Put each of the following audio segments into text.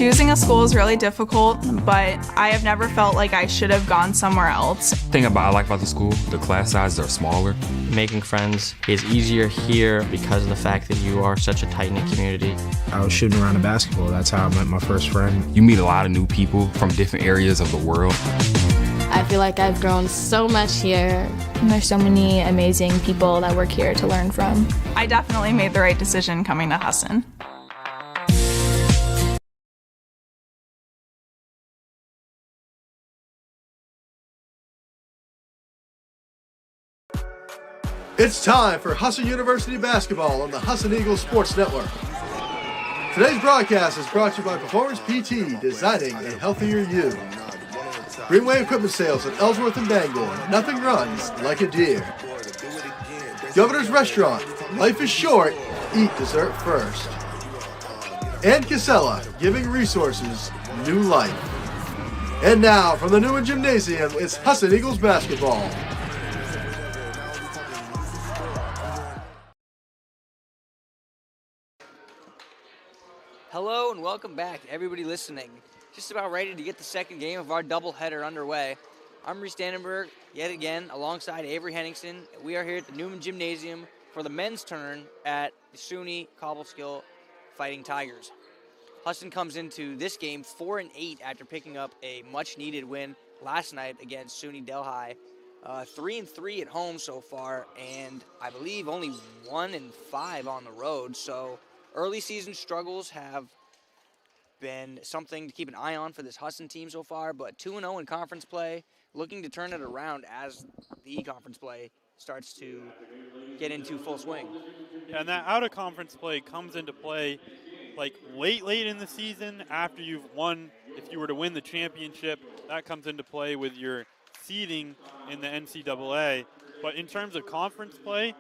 Choosing a school is really difficult, but I have never felt like I should have gone somewhere else. The thing I like about the school, the class sizes are smaller. Making friends is easier here because of the fact that you are such a tight-knit community. I was shooting around a basketball. That's how I met my first friend. You meet a lot of new people from different areas of the world. I feel like I've grown so much here. There's so many amazing people that work here to learn from. I definitely made the right decision coming to Husson. It's time for Husson University basketball on the Husson Eagles Sports Network. Today's broadcast is brought to you by Performance PT, designing a healthier you. Greenway Equipment Sales at Ellsworth and Bangor. Nothing runs like a deer. Governor's Restaurant. Life is short. Eat dessert first. And Casella, giving resources new life. And now, from the Newman Gymnasium, it's Husson Eagles basketball. Hello and welcome back to everybody listening. Just about ready to get the second game of our doubleheader underway. I'm Reese Dannenberg, yet again, alongside Avery Henningsen. We are here at the Newman Gymnasium for the men's turn at the SUNY Cobleskill Fighting Tigers. Husson comes into this game 4-8 after picking up a much-needed win last night against SUNY Delhi. 3-3 at home so far, and I believe only 1-5 on the road. So early season struggles have been something to keep an eye on for this Husson team so far, but 2-0 in conference play, looking to turn it around as the conference play starts to get into full swing. Yeah, and that out-of-conference play comes into play like late in the season after you've won. If you were to win the championship, that comes into play with your seeding in the NCAA. But in terms of conference play,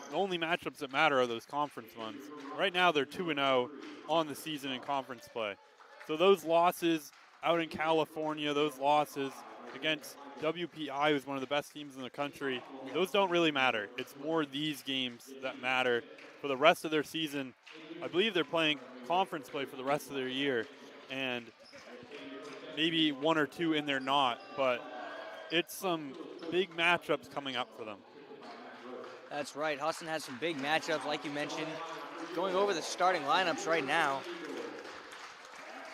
the only matchups that matter are those conference ones. Right now, they're 2-0 on the season in conference play. So those losses out in California, those losses against WPI, who's one of the best teams in the country, those don't really matter. It's more these games that matter. For the rest of their season, I believe they're playing conference play for the rest of their year, and maybe one or two in there not, but it's some big matchups coming up for them. That's right. Husson has some big matchups, like you mentioned. Going over the starting lineups right now,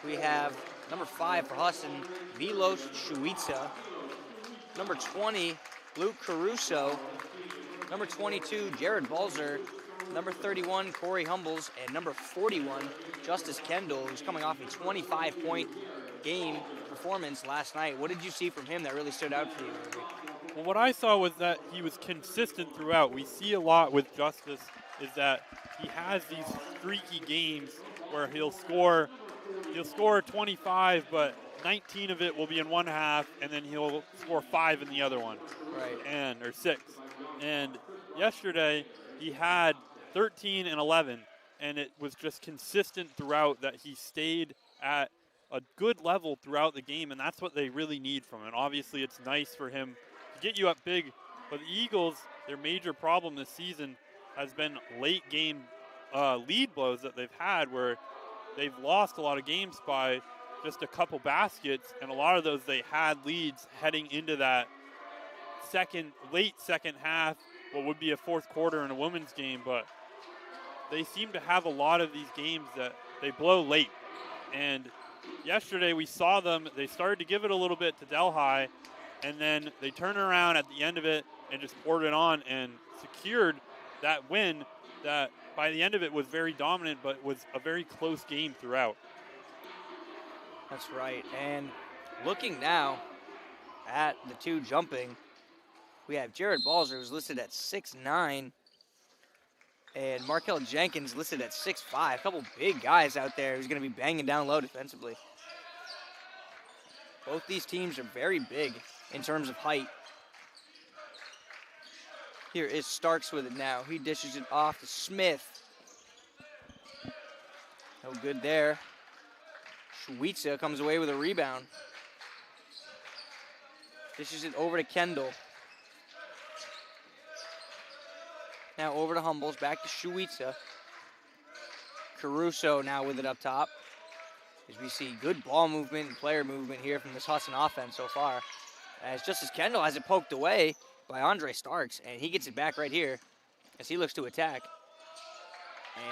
we have number 5 for Husson, Milos Shuica. Number 20, Luke Caruso. Number 22, Jared Balzer. Number 31, Corey Humbles. And number 41, Justice Kendall, who's coming off a 25-point game performance last night. What did you see from him that really stood out for you? Well, what I saw was that he was consistent throughout. We see a lot with Justice is that he has these streaky games where he'll score 25, but 19 of it will be in one half, and then he'll score 5 in the other one. Right. Or 6. And yesterday he had 13 and 11, and it was just consistent throughout that he stayed at a good level throughout the game, and that's what they really need from him. Obviously, it's nice for him to get you up big, but the Eagles, their major problem this season has been late game lead blows that they've had where they've lost a lot of games by just a couple baskets, and a lot of those they had leads heading into that late second half, what would be a fourth quarter in a women's game, but they seem to have a lot of these games that they blow late. And yesterday we saw them, they started to give it a little bit to Delhi, and then they turned around at the end of it and just poured it on and secured that win that by the end of it was very dominant, but was a very close game throughout. That's right. And looking now at the two jumping, we have Jared Balzer, who's listed at 6'9", and Markel Jenkins listed at 6'5". A couple big guys out there who's going to be banging down low defensively. Both these teams are very big in terms of height. Here is Starks with it now. He dishes it off to Smith. No good there. Schweitzer comes away with a rebound. Dishes it over to Kendall. Now over to Humbles, back to Schweitzer. Caruso now with it up top. as we see good ball movement and player movement here from this Husson offense so far. As Justice Kendall has it poked away by Andre Starks, and he gets it back right here as he looks to attack.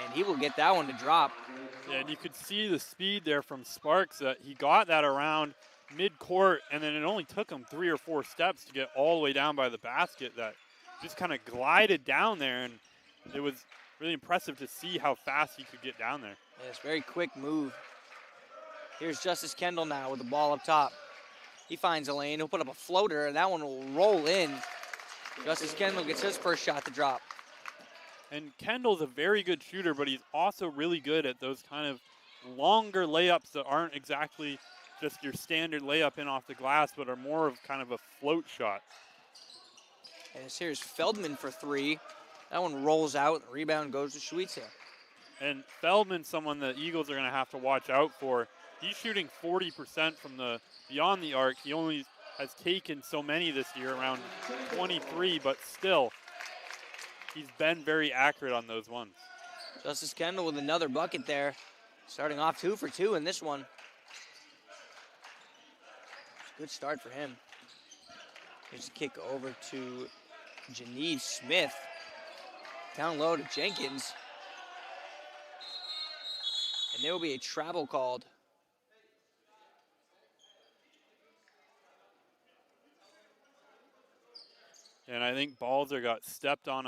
And he will get that one to drop. Yeah, and you could see the speed there from Sparks that he got that around mid-court, and then it only took him 3 or 4 steps to get all the way down by the basket. That just kind of glided down there, and it was really impressive to see how fast he could get down there. Yes, very quick move. Here's Justice Kendall now with the ball up top. He finds a lane. He'll put up a floater, and that one will roll in. Justice Kendall gets his first shot to drop. And Kendall's a very good shooter, but he's also really good at those kind of longer layups that aren't exactly just your standard layup in off the glass, but are more of kind of a float shot. And here's Feldman for 3. That one rolls out. The rebound goes to Schweitzer. And Feldman's someone the Eagles are going to have to watch out for. He's shooting 40% from the beyond the arc. He only has taken so many this year, around 23, but still, he's been very accurate on those ones. Justice Kendall with another bucket there. Starting off 2 for 2 in this one. Good start for him. Here's a kick over to Janeve Smith. Down low to Jenkins. And there will be a travel called. And I think Balzer got stepped on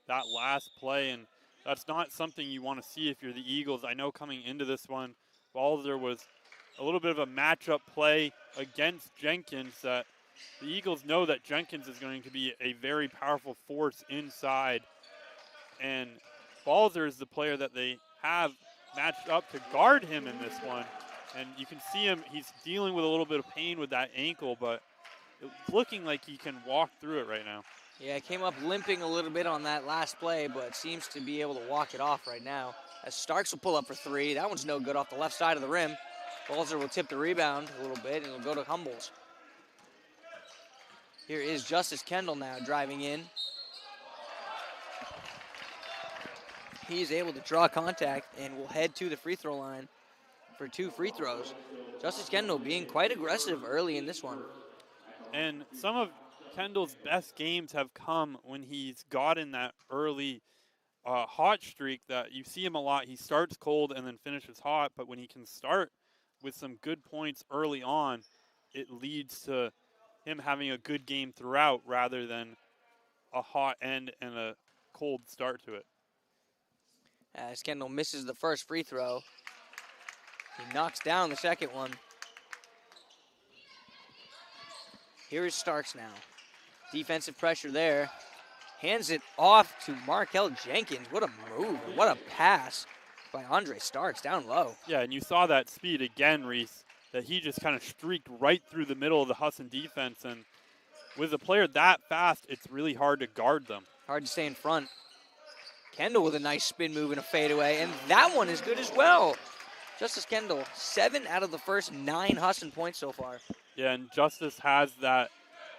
that last play, and that's not something you want to see if you're the Eagles. I know coming into this one, Balzer was a little bit of a matchup play against Jenkins that the Eagles know that Jenkins is going to be a very powerful force inside. And Balzer is the player that they have matched up to guard him in this one. And you can see him, he's dealing with a little bit of pain with that ankle, but it's looking like he can walk through it right now. Yeah, came up limping a little bit on that last play, but seems to be able to walk it off right now. As Starks will pull up for 3. That one's no good off the left side of the rim. Balzer will tip the rebound a little bit, and it'll go to Humbles. Here is Justice Kendall now driving in. He's able to draw contact and will head to the free throw line for 2 free throws. Justice Kendall being quite aggressive early in this one. And some of Kendall's best games have come when he's gotten that early hot streak that you see him a lot. He starts cold and then finishes hot, but when he can start with some good points early on, it leads to him having a good game throughout rather than a hot end and a cold start to it. As Kendall misses the first free throw, he knocks down the second one. Here is Starks now. Defensive pressure there. Hands it off to Markel Jenkins. What a move. What a pass by Andre Starks down low. Yeah, and you saw that speed again, Reese, that he just kind of streaked right through the middle of the Husson defense. And with a player that fast, it's really hard to guard them. Hard to stay in front. Kendall with a nice spin move and a fadeaway, and that one is good as well. Justice Kendall, 7 out of the first 9 Husson points so far. Yeah, and Justice has that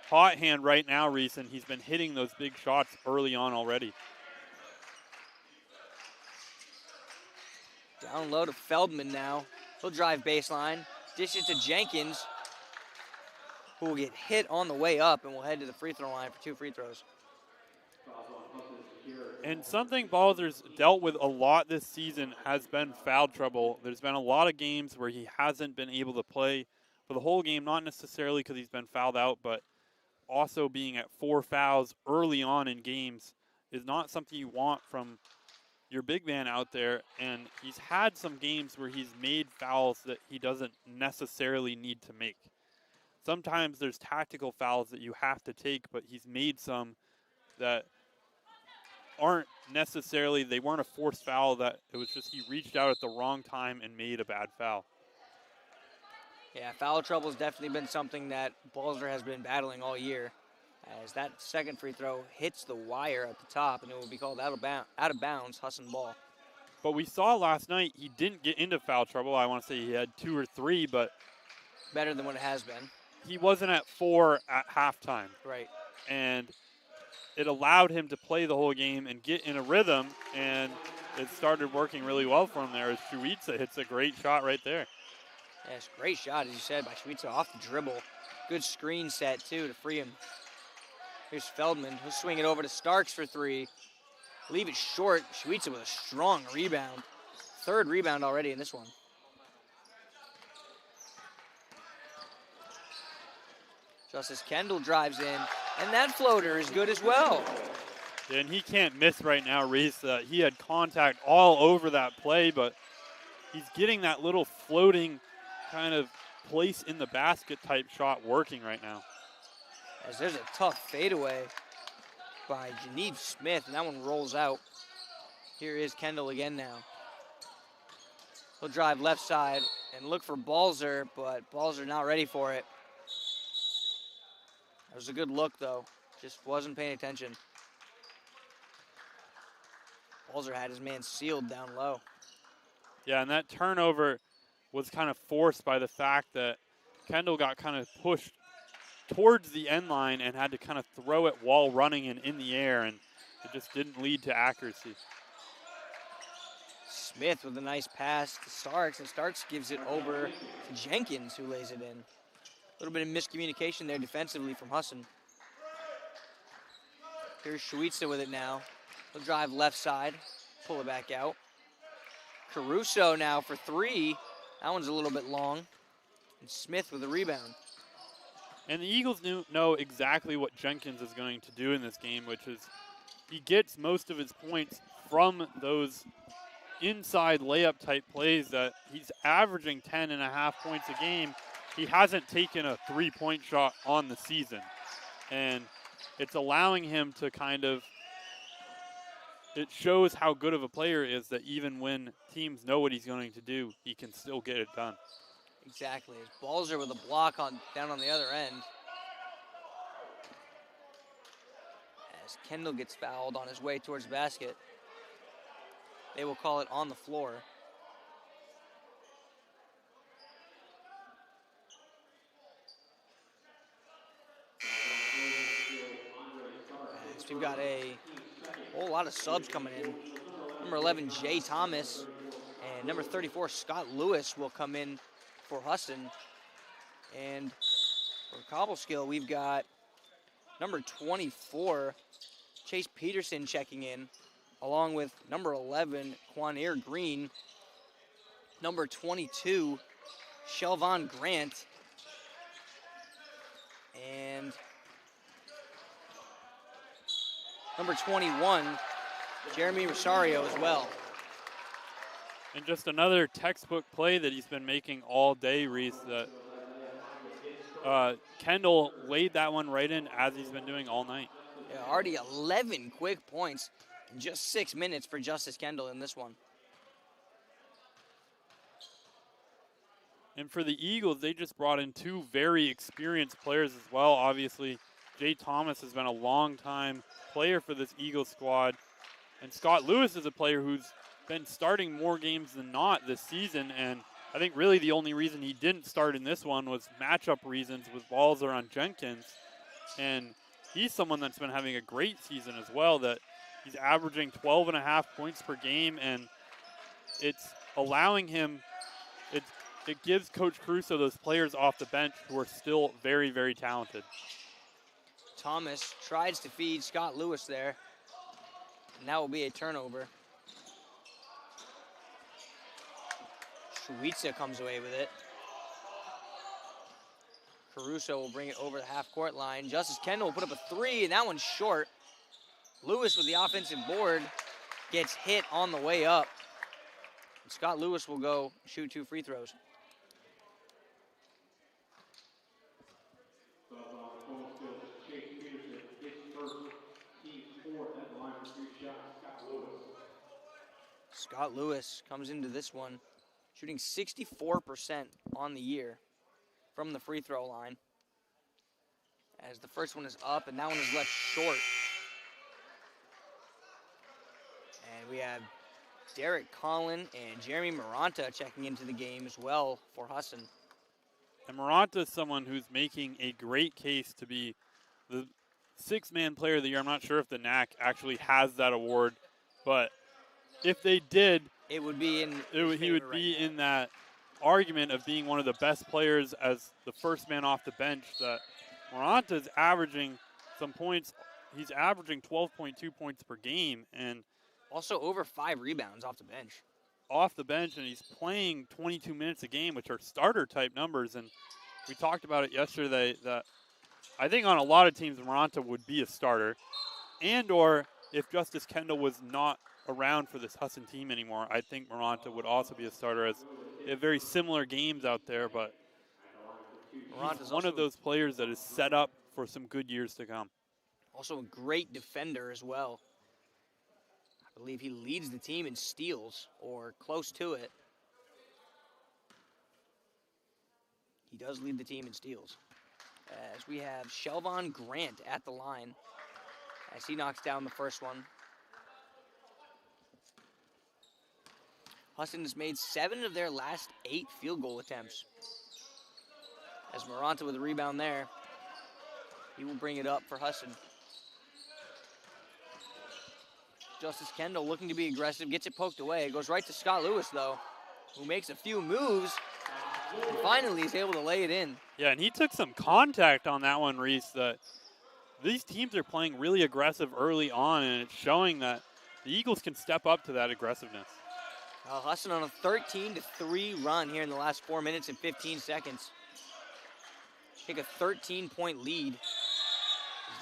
hot hand right now, Reese, and he's been hitting those big shots early on already. Down low to Feldman now. He'll drive baseline, dish it to Jenkins, who will get hit on the way up and will head to the free throw line for 2 free throws. And something Balzer's dealt with a lot this season has been foul trouble. There's been a lot of games where he hasn't been able to play for the whole game, not necessarily because he's been fouled out, but also being at 4 fouls early on in games is not something you want from your big man out there. And he's had some games where he's made fouls that he doesn't necessarily need to make. Sometimes there's tactical fouls that you have to take, but he's made some that aren't necessarily, they weren't a forced foul, that it was just he reached out at the wrong time and made a bad foul. Yeah, foul trouble has definitely been something that Balzer has been battling all year, as that second free throw hits the wire at the top, and it will be called out of bounds, Husson ball. But we saw last night he didn't get into foul trouble. I want to say he had 2 or 3, but better than what it has been. He wasn't at 4 at halftime. Right. And it allowed him to play the whole game and get in a rhythm, and it started working really well for him there as Shuitsa hits a great shot right there. Yes, great shot, as you said, by Schweitzer off the dribble. Good screen set, too, to free him. Here's Feldman. He'll swing it over to Starks for 3. Leave it short. Schweitzer with a strong rebound. 3rd rebound already in this one. Justice Kendall drives in, and that floater is good as well. And he can't miss right now, Reese. He had contact all over that play, but he's getting that little floating kind of place in the basket type shot working right now. As there's a tough fadeaway by Geneve Smith, and that one rolls out. Here is Kendall again now. He'll drive left side and look for Balzer, but Balzer not ready for it. That was a good look, though. Just wasn't paying attention. Balzer had his man sealed down low. Yeah, and that turnover was kind of forced by the fact that Kendall got kind of pushed towards the end line and had to kind of throw it while running and in the air, and it just didn't lead to accuracy. Smith with a nice pass to Starks, and Starks gives it over to Jenkins, who lays it in. A little bit of miscommunication there defensively from Husson. Here's Schweitzer with it now. He'll drive left side, pull it back out. Caruso now for 3. That one's a little bit long. And Smith with a rebound. And the Eagles know exactly what Jenkins is going to do in this game, which is he gets most of his points from those inside layup type plays that he's averaging 10.5 points a game. He hasn't taken a 3-point shot on the season. And it's allowing him to kind of, it shows how good of a player is that even when teams know what he's going to do, he can still get it done. Exactly. Balzer with a block down on the other end. As Kendall gets fouled on his way towards the basket. They will call it on the floor. As we've got a whole lot of subs coming in. Number 11, Jay Thomas, and number 34, Scott Lewis, will come in for Husson. And for Cobleskill, we've got number 24, Chase Peterson, checking in, along with number 11, Quanair Green, number 22, Shelvon Grant, and number 21, Jeremy Rosario as well. And just another textbook play that he's been making all day, Reese, that Kendall laid that one right in as he's been doing all night. Yeah, already 11 quick points in just 6 minutes for Justice Kendall in this one. And for the Eagles, they just brought in 2 very experienced players as well. Obviously, Jay Thomas has been a long-time player for this Eagles squad. And Scott Lewis is a player who's been starting more games than not this season. And I think really the only reason he didn't start in this one was matchup reasons with Balzer on Jenkins. And he's someone that's been having a great season as well, that he's averaging 12.5 points per game, and it's allowing him, it gives Coach Caruso those players off the bench who are still very, very talented. Thomas tries to feed Scott Lewis there, and that will be a turnover. Schweitzer comes away with it. Caruso will bring it over the half-court line. Justice Kendall will put up a 3, and that one's short. Lewis with the offensive board gets hit on the way up. And Scott Lewis will go shoot 2 free throws. Scott Lewis comes into this one shooting 64% on the year from the free throw line. As the first one is up, and that one is left short. And we have Derek Collin and Jeremy Maranta checking into the game as well for Husson. And Maranta is someone who's making a great case to be the 6-man player of the year. I'm not sure if the NAC actually has that award, but if they did, it would be in he would be in that argument of being one of the best players as the first man off the bench, that Maranta's averaging some points. He's averaging 12.2 points per game, and also over 5 rebounds off the bench. And he's playing 22 minutes a game, which are starter-type numbers. And we talked about it yesterday that I think on a lot of teams, Maranta would be a starter, and or if Justice Kendall was not around for this Husson team anymore, I think Maranta would also be a starter, as they have very similar games out there, but he's one of those players that is set up for some good years to come. Also a great defender as well. I believe he leads the team in steals, or close to it. He does lead the team in steals. As we have Shelvon Grant at the line, as he knocks down the first one. Husson has made 7 of their last 8 field goal attempts. As Maranta with a rebound there, he will bring it up for Husson. Justice Kendall looking to be aggressive, gets it poked away. It goes right to Scott Lewis, though, who makes a few moves and finally is able to lay it in. Yeah, and he took some contact on that one, Reese. That these teams are playing really aggressive early on, and it's showing that the Eagles can step up to that aggressiveness. Husson on a 13-3 run here in the last 4 minutes and 15 seconds. Take a 13-point lead.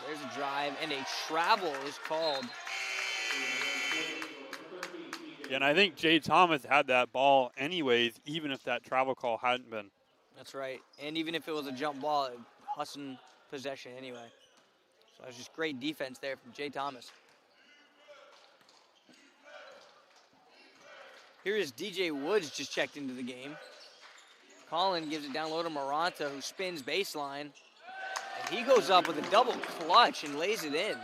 There's a drive, and a travel is called. Yeah, and I think Jay Thomas had that ball anyways, even if that travel call hadn't been. That's right. And even if it was a jump ball, Husson possession anyway. So it was just great defense there from Jay Thomas. Here is DJ Woods just checked into the game. Colin gives it down low to Maranta, who spins baseline. And he goes up with a double clutch and lays it in.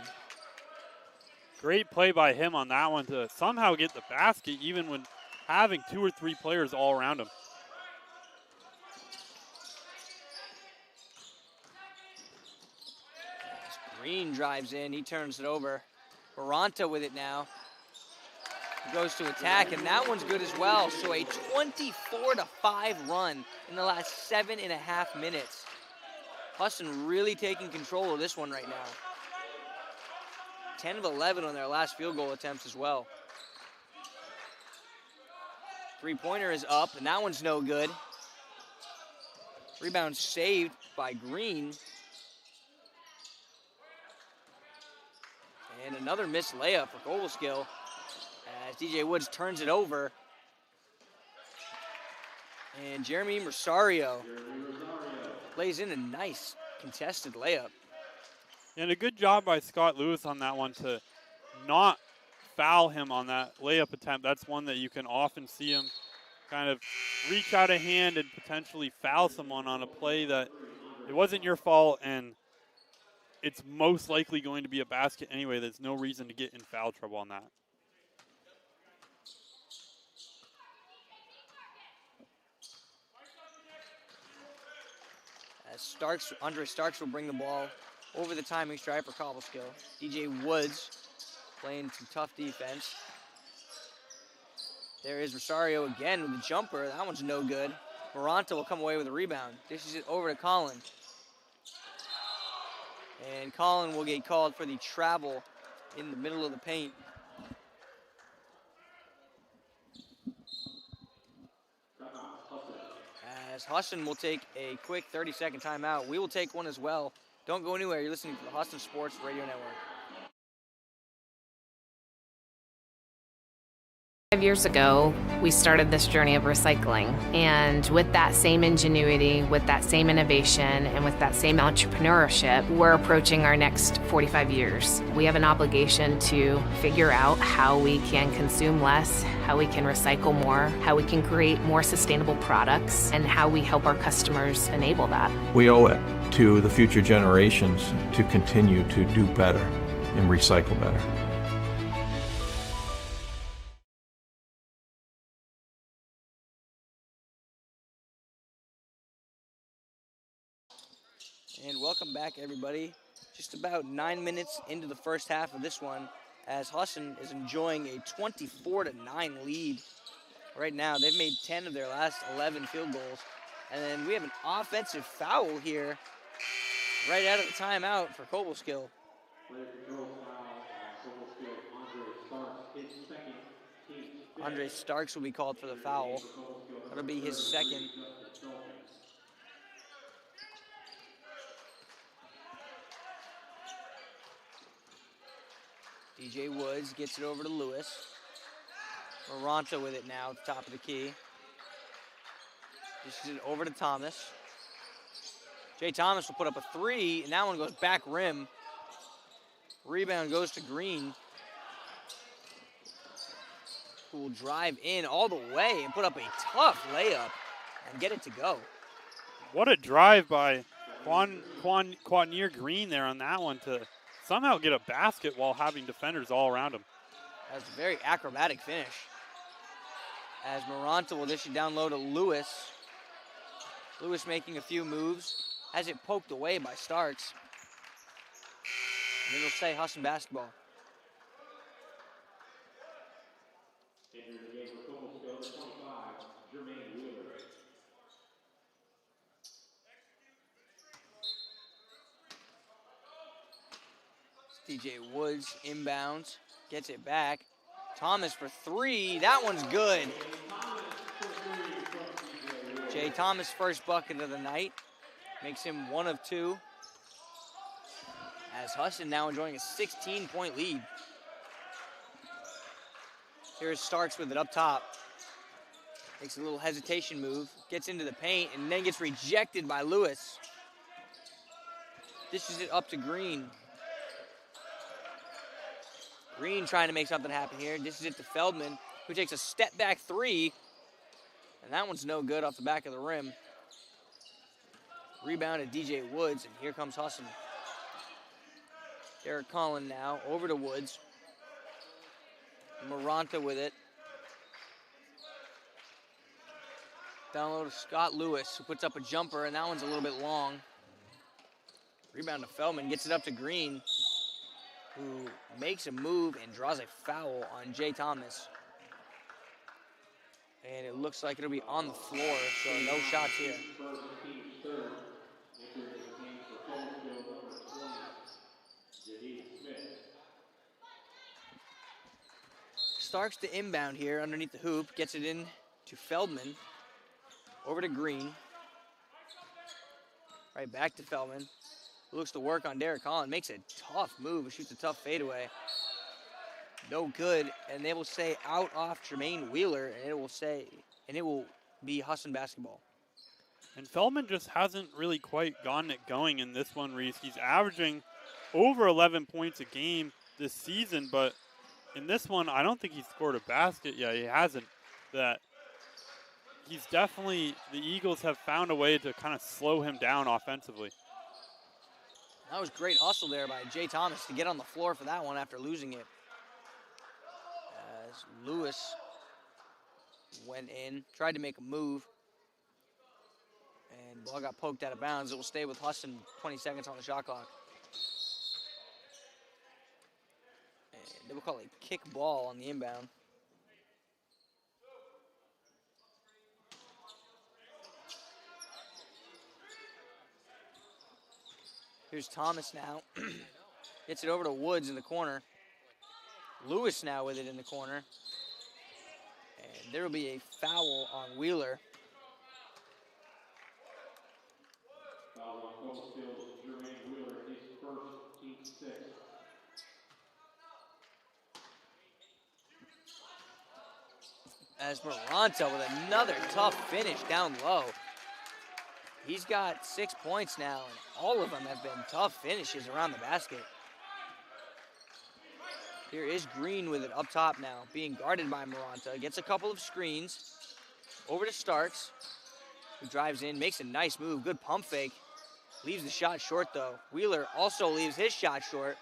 Great play by him on that one to somehow get the basket, even when having 2 or 3 players all around him. Green drives in, he turns it over. Maranta with it now. He goes to attack, and that one's good as well. So a 24-5 run in the last 7.5 minutes. Husson really taking control of this one right now. 10 of 11 on their last field goal attempts as well. Three-pointer is up, and that one's no good. Rebound saved by Green. And another missed layup for Cobleskill as DJ Woods turns it over. And Jeremy Rosario lays in a nice contested layup. And a good job by Scott Lewis on that one to not foul him on that layup attempt. That's one that you can often see him kind of reach out a hand and potentially foul someone on a play that it wasn't your fault, and it's most likely going to be a basket anyway. There's no reason to get in foul trouble on that. As Andre Starks will bring the ball over the timing stripe for Cobleskill. DJ Woods playing some tough defense. There is Rosario again with the jumper. That one's no good. Maranta will come away with a rebound. Dishes it over to Colin. And Colin will get called for the travel in the middle of the paint. As Husson will take a quick 30-second timeout. We will take one as well. Don't go anywhere. You're listening to the Husson Sports Radio Network. 5 years ago, we started this journey of recycling. And with that same ingenuity, with that same innovation, and with that same entrepreneurship, we're approaching our next 45 years. We have an obligation to figure out how we can consume less, how we can recycle more, how we can create more sustainable products, and how we help our customers enable that. We owe it to the future generations to continue to do better and recycle better. And welcome back, everybody. Just about 9 minutes into the first half of this one, as Husson is enjoying a 24-9 lead Right now, they've made 10 of their last 11 field goals. And then we have an offensive foul here right out of the timeout for Cobleskill. Andre Starks will be called for the foul. That'll be his second. DJ Woods gets it over to Lewis. Maranta with it now at the top of the key. This is it over to Thomas. Jay Thomas will put up a three, and that one goes back rim. Rebound goes to Green, who will drive in all the way and put up a tough layup and get it to go. What a drive by Quanier Green there on that one to somehow get a basket while having defenders all around him. That's a very acrobatic finish. As Maranta will dish it down low to Lewis. Lewis making a few moves. Has it poked away by Starks. And it'll say Husson basketball. DJ Woods inbounds, gets it back. Thomas for three, that one's good. Jay Thomas' first bucket of the night, makes him 1 of 2. As Husson now enjoying a 16-point lead. Here's Starks with it up top. Makes a little hesitation move, gets into the paint, and then gets rejected by Lewis. Dishes it up to Green. Green trying to make something happen here. Dishes it to Feldman, who takes a step back three. And that one's no good off the back of the rim. Rebounded DJ Woods, and here comes Husson. Derek Collin now over to Woods. Maranta with it. Down low to Scott Lewis, who puts up a jumper, and that one's a little bit long. Rebound to Feldman, gets it up to Green, who makes a move and draws a foul on Jay Thomas. And it looks like it'll be on the floor, so no shots here. Starks to inbound here underneath the hoop, gets it in to Feldman, over to Green. Right back to Feldman. Looks to work on Derek Collin, makes a tough move, shoots a tough fadeaway. No good, and they will say out off Jermaine Wheeler, and it will be Husson basketball. And Feldman just hasn't really quite gotten it going in this one, Reese. He's averaging over 11 points a game this season, but in this one, I don't think he's scored a basket yet. He hasn't. That he's definitely, the Eagles have found a way to kind of slow him down offensively. That was great hustle there by Jay Thomas to get on the floor for that one after losing it. As Lewis went in, tried to make a move, and ball got poked out of bounds. It will stay with Husson, 20 seconds on the shot clock. And they will call a kick ball on the inbound. Here's Thomas now. Gets it over to Woods in the corner. Lewis now with it in the corner. And there will be a foul on Wheeler. Foul on Cobleskill, Jermaine Wheeler, his first, team 6. As Maranta with another tough finish down low. He's got 6 points now, and all of them have been tough finishes around the basket. Here is Green with it up top now, being guarded by Maranta. Gets a couple of screens. Over to Starks, who drives in, makes a nice move. Good pump fake. Leaves the shot short, though. Wheeler also leaves his shot short.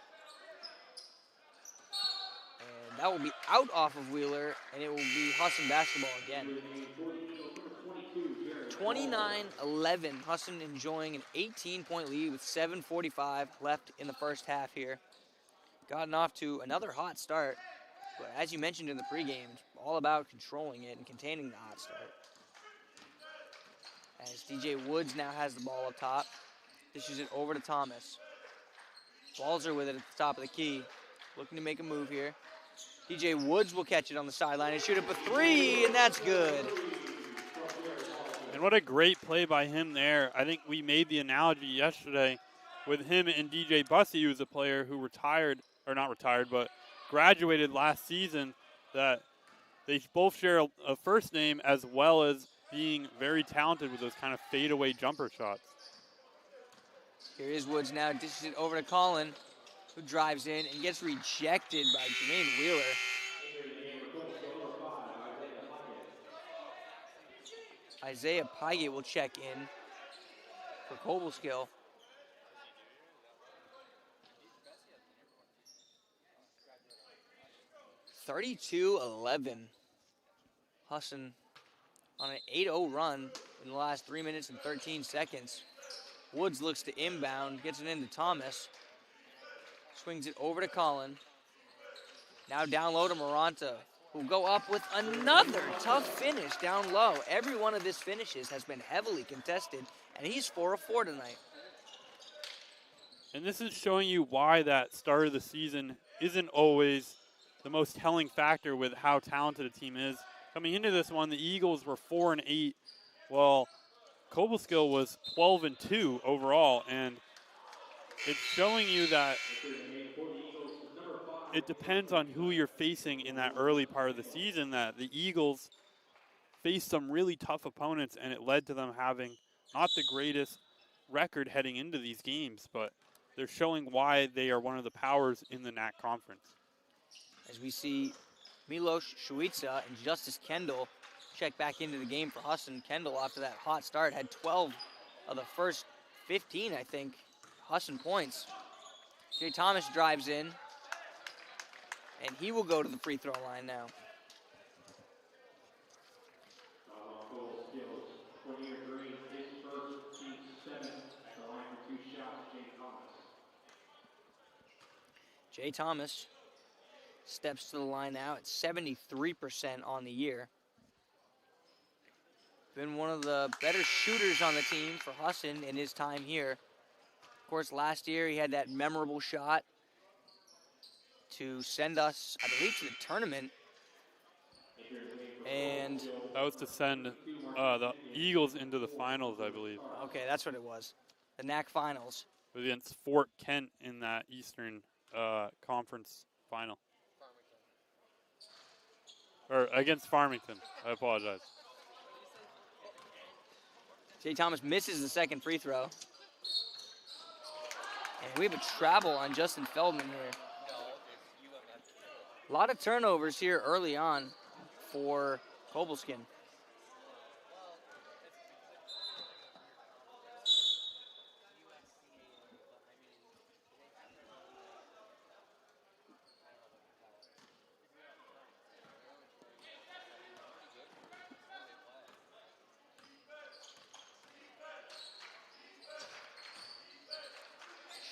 And that will be out off of Wheeler, and it will be Husson basketball again. 29-11, Husson enjoying an 18-point lead with 7:45 left in the first half here. Gotten off to another hot start. But as you mentioned in the pregame, it's all about controlling it and containing the hot start. As DJ Woods now has the ball up top, dishes it over to Thomas. Balzer with it at the top of the key, looking to make a move here. DJ Woods will catch it on the sideline and shoot up a three, and that's good. And what a great play by him there. I think we made the analogy yesterday with him and DJ Bussey, who's a player who but graduated last season, that they both share a first name as well as being very talented with those kind of fadeaway jumper shots. Here is Woods now, dishes it over to Colin, who drives in and gets rejected by Jermaine Wheeler. Isaiah Pygate will check in for Cobleskill. (32-11). Husson on an 8-0 run in the last 3 minutes and 13 seconds. Woods looks to inbound, gets it into Thomas. Swings it over to Colin. Now down low to Maranta, who'll go up with another tough finish down low. Every one of his finishes has been heavily contested, and he's 4 of 4 tonight. And this is showing you why that start of the season isn't always the most telling factor with how talented a team is. Coming into this one, the Eagles were 4-8, while Cobleskill was 12-2 overall, and it's showing you that it depends on who you're facing in that early part of the season, that the Eagles faced some really tough opponents, and it led to them having not the greatest record heading into these games, but they're showing why they are one of the powers in the NAC conference. As we see Milos Shuica and Justice Kendall check back into the game for Husson. Kendall, after that hot start, had 12 of the first 15, I think, Husson points. Jay Thomas drives in, and he will go to the free throw line now. Jay Thomas steps to the line now at 73% on the year. Been one of the better shooters on the team for Husson in his time here. Of course, last year he had that memorable shot to send us, I believe, to the tournament. And that was to send the Eagles into the finals, I believe. Okay, that's what it was. The NAC finals. Against Fort Kent in that Eastern Conference final. Or against Farmington. I apologize. Jay Thomas misses the second free throw. And we have a travel on Justin Feldman here. A lot of turnovers here early on for Cobleskill.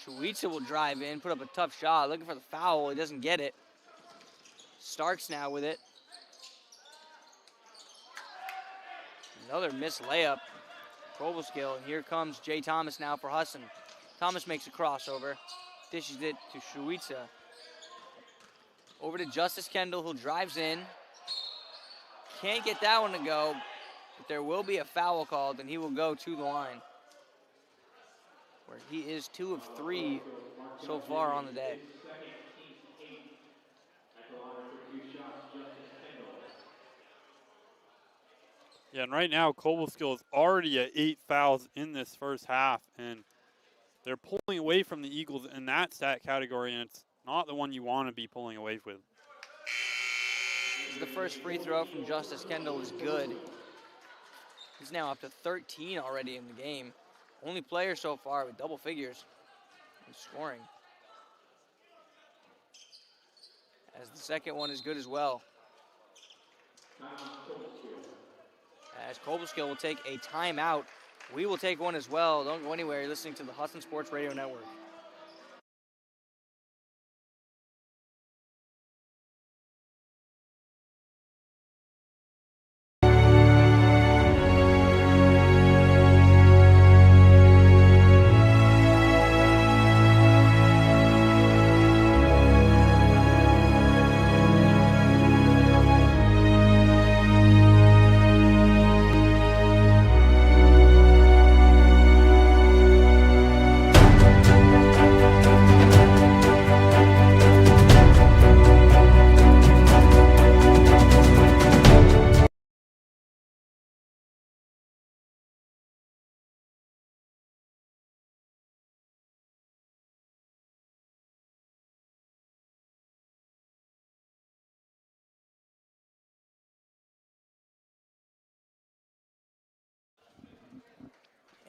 Shuica will drive in, put up a tough shot, looking for the foul. He doesn't get it. Starks now with it. Another missed layup. Cobleskill, and here comes Jay Thomas now for Husson. Thomas makes a crossover, dishes it to Shuica. Over to Justice Kendall, who drives in. Can't get that one to go, but there will be a foul called, and he will go to the line, where he is 2 of 3 so far on the day. Yeah, and right now Cobleskill is already at 8 fouls in this first half, and they're pulling away from the Eagles in that stat category, and it's not the one you want to be pulling away with. The first free throw from Justice Kendall is good. He's now up to 13 already in the game. Only player so far with double figures in scoring. As the second one is good as well. As Cobleskill will take a timeout. We will take one as well. Don't go anywhere. You're listening to the Husson Sports Radio Network.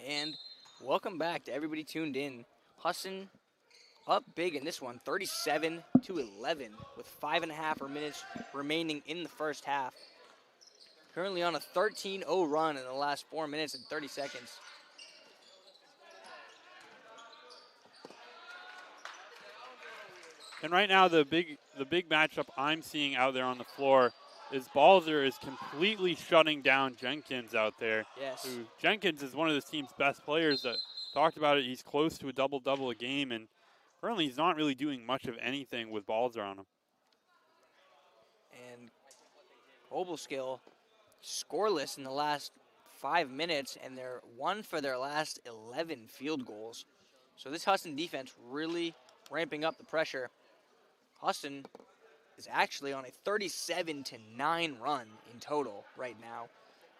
And welcome back to everybody tuned in. Husson up big in this one, 37-11, with 5.5 minutes remaining in the first half. Currently on a 13-0 run in the last 4 minutes and 30 seconds. And right now, the big matchup I'm seeing out there on the floor is Balzer is completely shutting down Jenkins out there. Yes. Jenkins is one of this team's best players. That talked about it. He's close to a double-double a game, and currently he's not really doing much of anything with Balzer on him. And Cobleskill scoreless in the last 5 minutes, and they're 1 for their last 11 field goals. So this Husson defense really ramping up the pressure. Husson is actually on a 37-9 run in total right now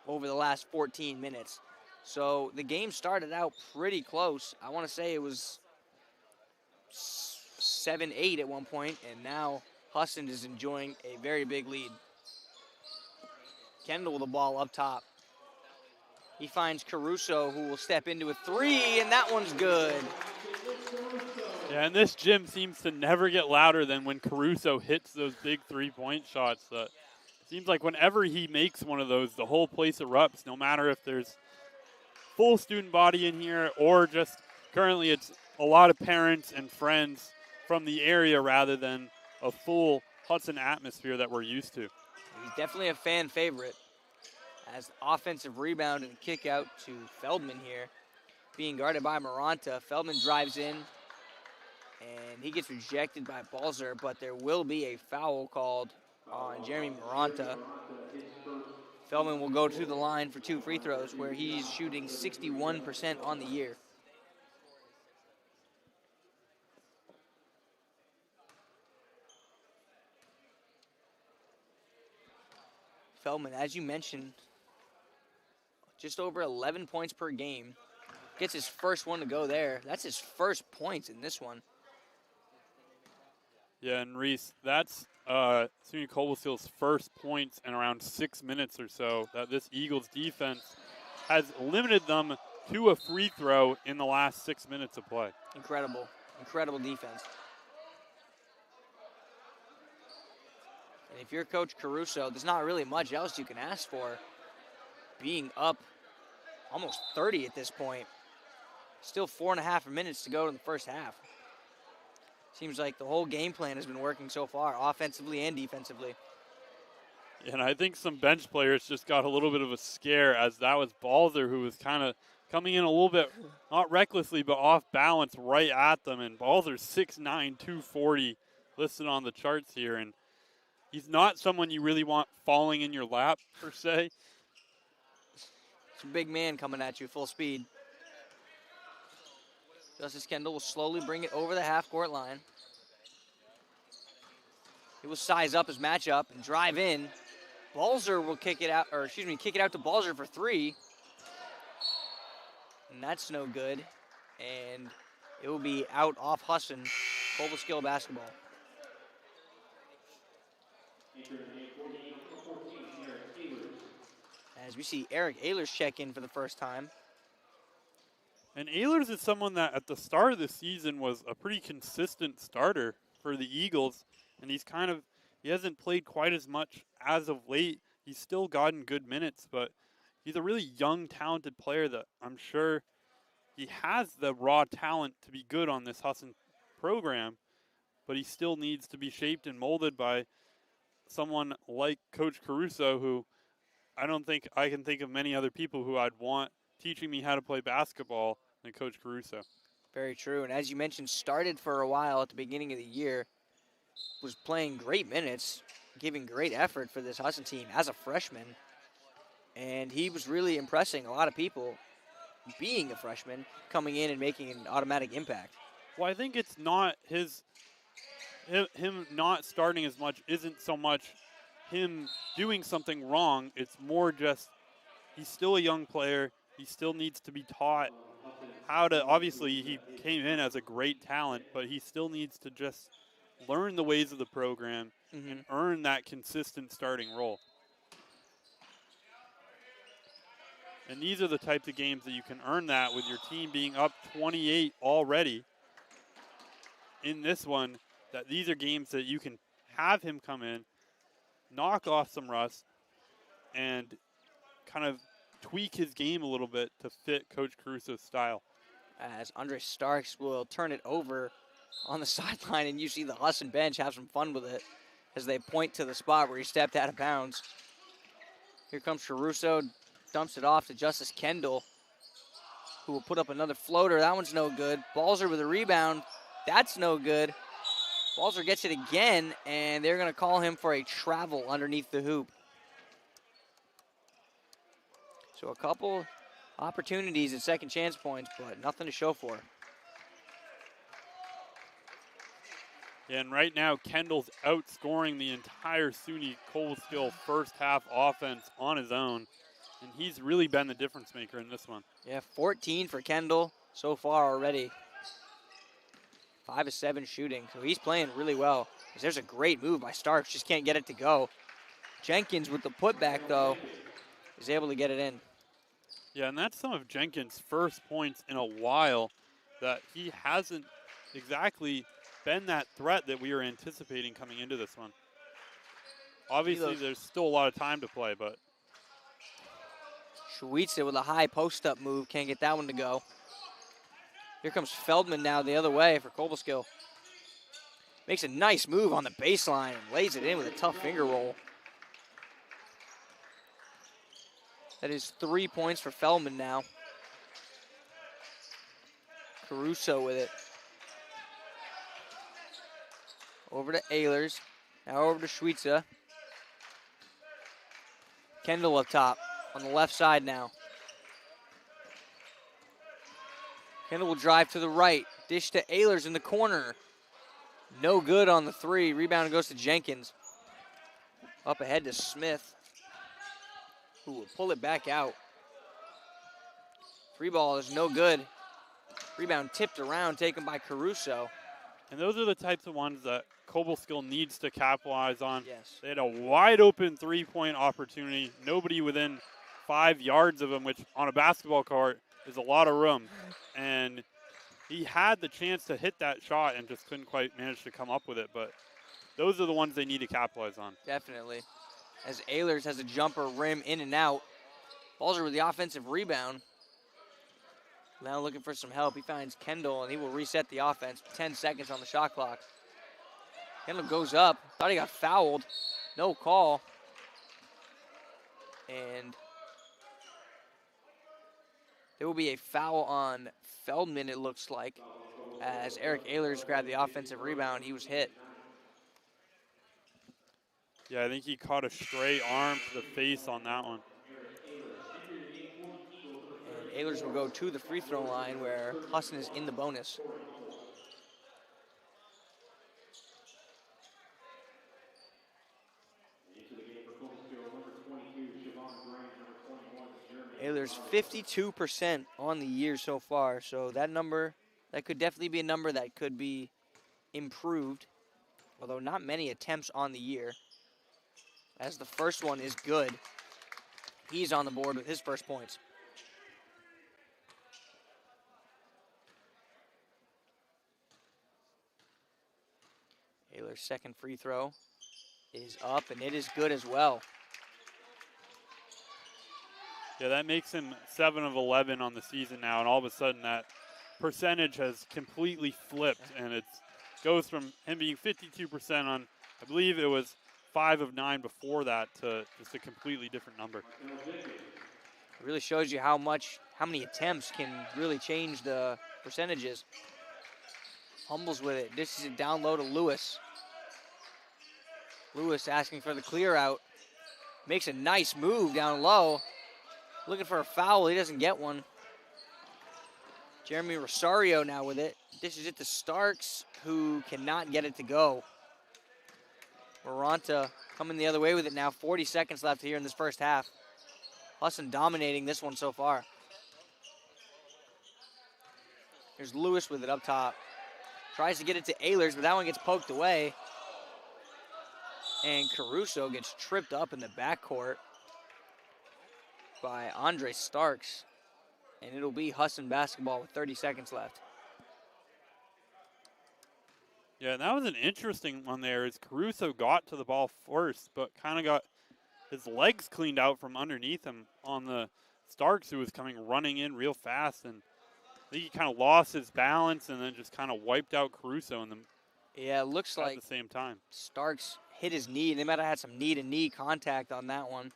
over the last 14 minutes. So the game started out pretty close. I want to say it was 7-8 at one point, and now Husson is enjoying a very big lead. Kendall with the ball up top. He finds Caruso, who will step into a three, and that one's good. Yeah, and this gym seems to never get louder than when Caruso hits those big three-point shots. Seems like whenever he makes one of those, the whole place erupts, no matter if there's full student body in here or just currently it's a lot of parents and friends from the area rather than a full Hudson atmosphere that we're used to. He's definitely a fan favorite. As offensive rebound and kick out to Feldman here. Being guarded by Maranta. Feldman drives in, and he gets rejected by Balzer, but there will be a foul called on Jeremy Maranta. Feldman will go to the line for 2 free throws, where he's shooting 61% on the year. Feldman, as you mentioned, just over 11 points per game. Gets his first one to go there. That's his first points in this one. Yeah, and Reese, that's SUNY Cobleskill's first points in around 6 minutes or so. That this Eagles defense has limited them to a free throw in the last 6 minutes of play. Incredible, incredible defense. And if you're Coach Caruso, there's not really much else you can ask for. Being up almost 30 at this point. Still 4.5 minutes to go in the first half. Seems like the whole game plan has been working so far, offensively and defensively. And I think some bench players just got a little bit of a scare, as that was Balzer who was kind of coming in a little bit, not recklessly, but off balance right at them. And Balzer's 6'9", 240 listed on the charts here. And he's not someone you really want falling in your lap, per se. It's a big man coming at you full speed. Justice Kendall will slowly bring it over the half-court line. He will size up his matchup and drive in. Balzer will kick it out to Balzer for 3. And that's no good. And it will be out off Husson. Cobleskill basketball. As we see Eric Ehlers check in for the first time. And Ehlers is someone that at the start of the season was a pretty consistent starter for the Eagles. And he hasn't played quite as much as of late. He's still gotten good minutes, but he's a really young, talented player that I'm sure he has the raw talent to be good on this Husson program, but he still needs to be shaped and molded by someone like Coach Caruso, who I don't think I can think of many other people who I'd want teaching me how to play basketball than Coach Caruso. Very true. And as you mentioned, started for a while at the beginning of the year, was playing great minutes, giving great effort for this Husson team as a freshman. And he was really impressing a lot of people being a freshman, coming in and making an automatic impact. Well, I think it's not him not starting as much isn't so much him doing something wrong. It's more just he's still a young player. He still needs to be taught how to, obviously he came in as a great talent, but he still needs to just learn the ways of the program and earn that consistent starting role. And these are the types of games that you can earn that with your team being up 28 already in this one, that these are games that you can have him come in, knock off some rust, and kind of tweak his game a little bit to fit Coach Caruso's style. As Andre Starks will turn it over on the sideline, and you see the Husson bench have some fun with it as they point to the spot where he stepped out of bounds. Here comes Caruso, dumps it off to Justice Kendall, who will put up another floater. That one's no good. Balzer with a rebound. That's no good. Balzer gets it again, and they're going to call him for a travel underneath the hoop. So a couple opportunities at second chance points, but nothing to show for. And right now, Kendall's outscoring the entire SUNY Cobleskill first half offense on his own. And he's really been the difference maker in this one. Yeah, 14 for Kendall so far already. 5 of 7 shooting, so he's playing really well. There's a great move by Starks, just can't get it to go. Jenkins with the putback, though, is able to get it in. Yeah, and that's some of Jenkins' first points in a while, that he hasn't exactly been that threat that we were anticipating coming into this one. Obviously, there's still a lot of time to play, but Schweitzer with a high post-up move, can't get that one to go. Here comes Feldman now the other way for Cobleskill. Makes a nice move on the baseline and lays it in with a tough finger roll. That is 3 points for Feldman now. Caruso with it. Over to Ehlers. Now over to Schweitzer. Kendall up top on the left side now. Kendall will drive to the right. Dish to Ehlers in the corner. No good on the three. Rebound goes to Jenkins. Up ahead to Smith, who will pull it back out. Free ball is no good. Rebound tipped around, taken by Caruso. And those are the types of ones that Cobleskill needs to capitalize on. Yes. They had a wide open three-point opportunity. Nobody within 5 yards of him, which on a basketball court is a lot of room. And he had the chance to hit that shot and just couldn't quite manage to come up with it. But those are the ones they need to capitalize on. Definitely. As Ehlers has a jumper rim in and out. Balzer with the offensive rebound. Now looking for some help. He finds Kendall, and he will reset the offense. 10 seconds on the shot clock. Kendall goes up. Thought he got fouled. No call. And there will be a foul on Feldman, it looks like, as Eric Ehlers grabbed the offensive rebound. He was hit. Yeah, I think he caught a stray arm to the face on that one. And Ehlers will go to the free throw line where Husson is in the bonus. Ehlers 52% on the year so far, so that number, that could definitely be a number that could be improved, although not many attempts on the year, as the first one is good. He's on the board with his first points. Ehlers' second free throw is up, and it is good as well. Yeah, that makes him 7 of 11 on the season now, and all of a sudden that percentage has completely flipped, and it goes from him being 52% on, I believe it was 5 of 9 before that, to just a completely different number. It really shows you how many attempts can really change the percentages. Humbles with it, dishes it down low to Lewis. Lewis asking for the clear out. Makes a nice move down low. Looking for a foul, he doesn't get one. Jeremy Rosario now with it. Dishes it to Starks, who cannot get it to go. Maranta coming the other way with it now. 40 seconds left here in this first half. Husson dominating this one so far. Here's Lewis with it up top. Tries to get it to Ehlers, but that one gets poked away. And Caruso gets tripped up in the backcourt. by Andre Starks. And it'll be Husson basketball with 30 seconds left. Yeah, that was an interesting one there as Caruso got to the ball first, but kind of got his legs cleaned out from underneath him on the Starks, who was coming running in real fast. And I think he kind of lost his balance and then just kind of wiped out Caruso in the Yeah, it looks like at the same time. Starks hit his knee. They might have had some knee-to-knee contact on that one.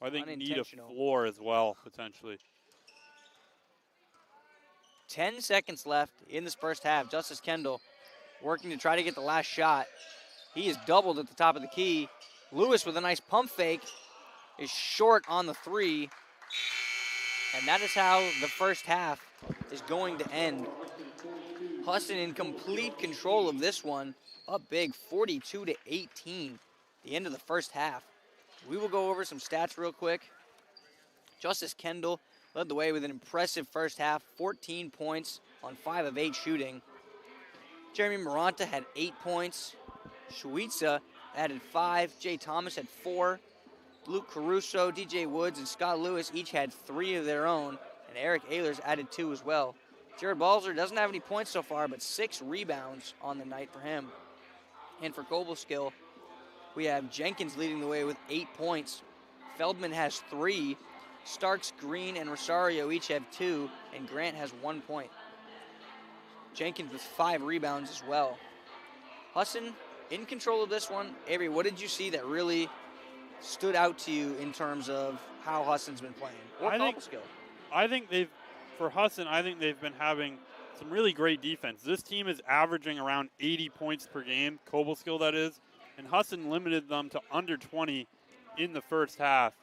I think need a floor as well, potentially. 10 seconds left in this first half. Justice Kendall working to try to get the last shot. He is doubled at the top of the key. Lewis with a nice pump fake is short on the three. And that is how the first half is going to end. Husson in complete control of this one. Up big, 42-18, the end of the first half. We will go over some stats real quick. Justice Kendall led the way with an impressive first half, 14 points on 5 of 8 shooting. Jeremy Maranta had 8 points. Shuitza added 5. Jay Thomas had 4. Luke Caruso, DJ Woods, and Scott Lewis each had 3 of their own, and Eric Ehlers added 2 as well. Jared Balzer doesn't have any points so far, but 6 rebounds on the night for him. And for Cobleskill, we have Jenkins leading the way with 8 points. Feldman has 3. Starks, Green, and Rosario each have 2, and Grant has 1 point. Jenkins with 5 rebounds as well. Husson in control of this one. Avery, what did you see that really stood out to you in terms of how Husson's been playing? Or Cobleskill? I think for Husson, I think they've been having some really great defense. This team is averaging around 80 points per game, Cobleskill that is, and Husson limited them to under 20 in the first half,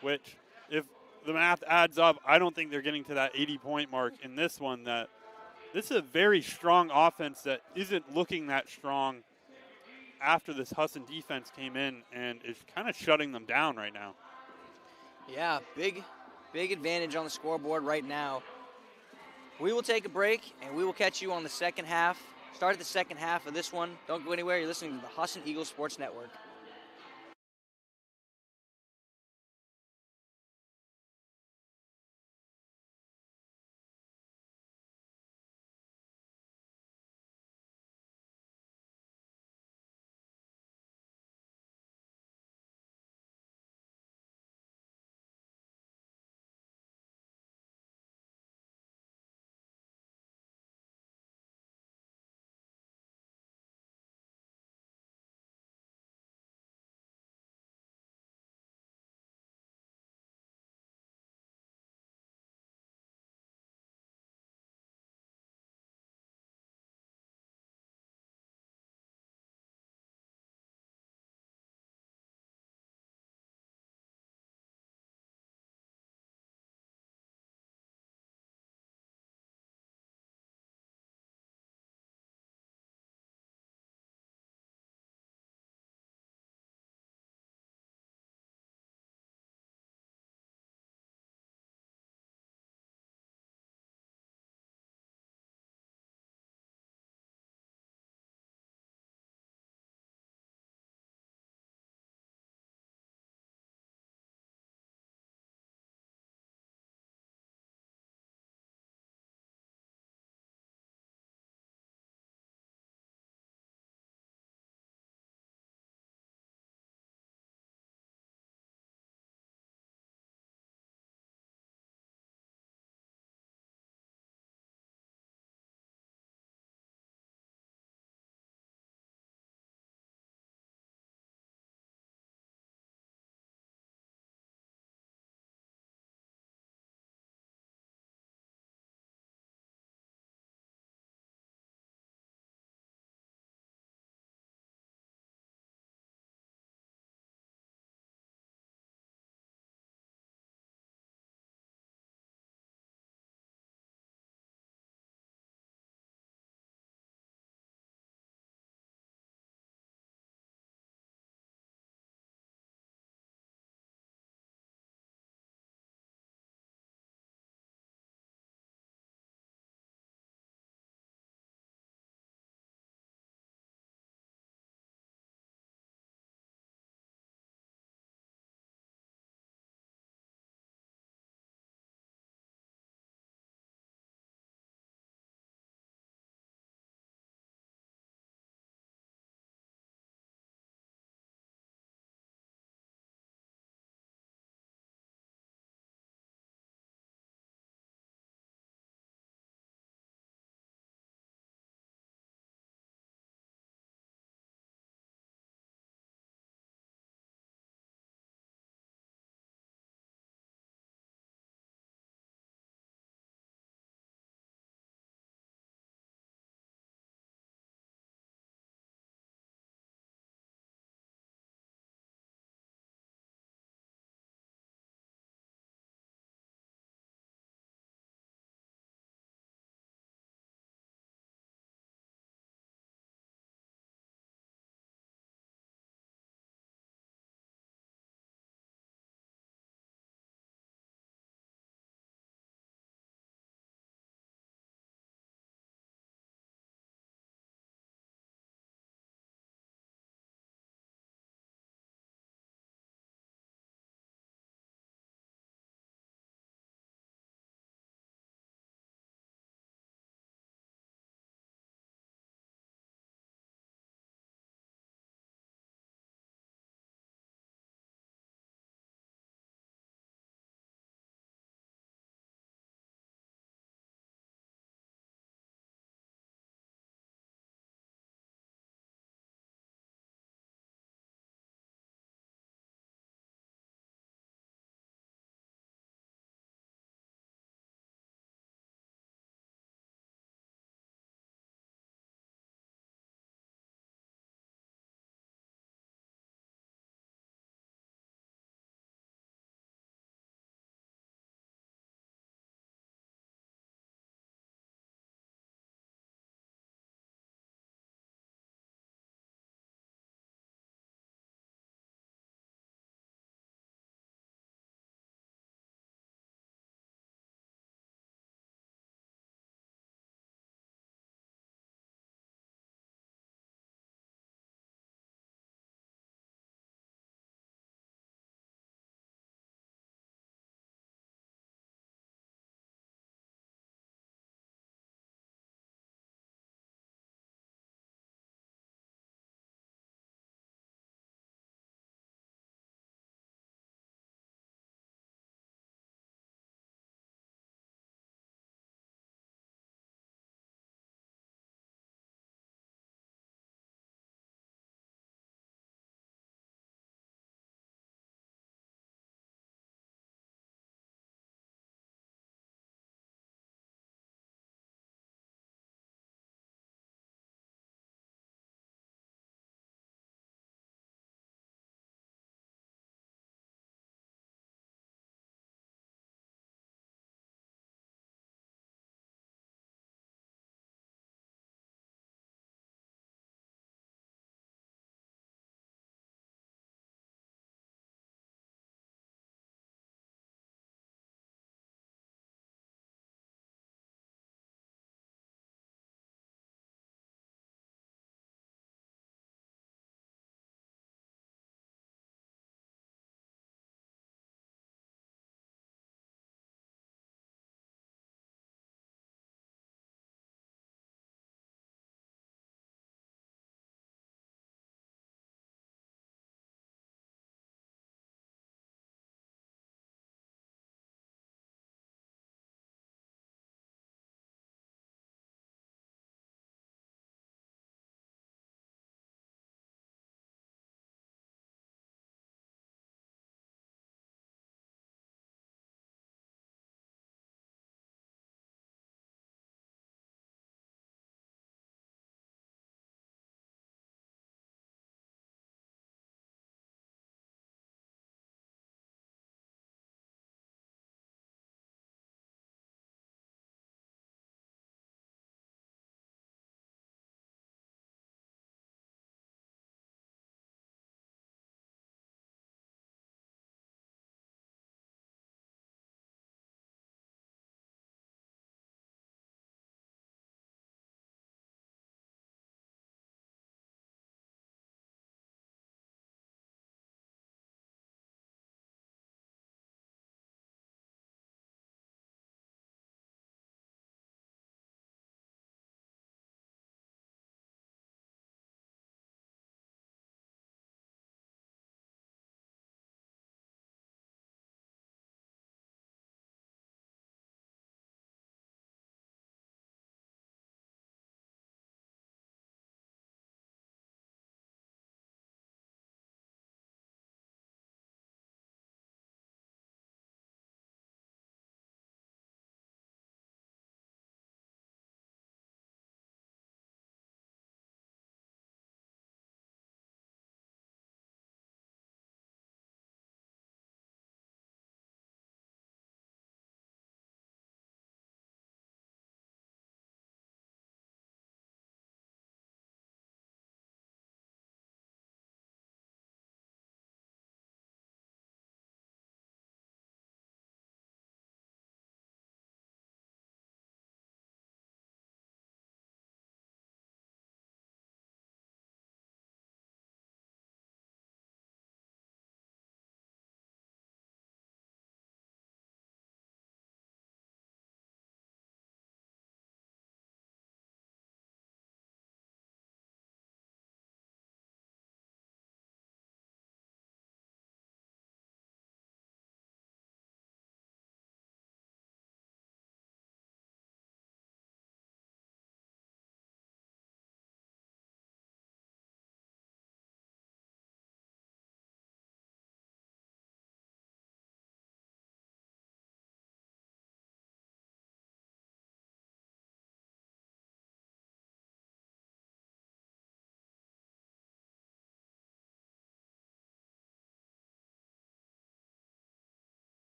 which if the math adds up, I don't think they're getting to that 80-point mark in this one. This is a very strong offense that isn't looking that strong after this Husson defense came in and is kind of shutting them down right now. Yeah, big advantage on the scoreboard right now. We will take a break, and we will catch you on the second half. Start at the second half of this one. Don't go anywhere. You're listening to the Husson Eagles Sports Network.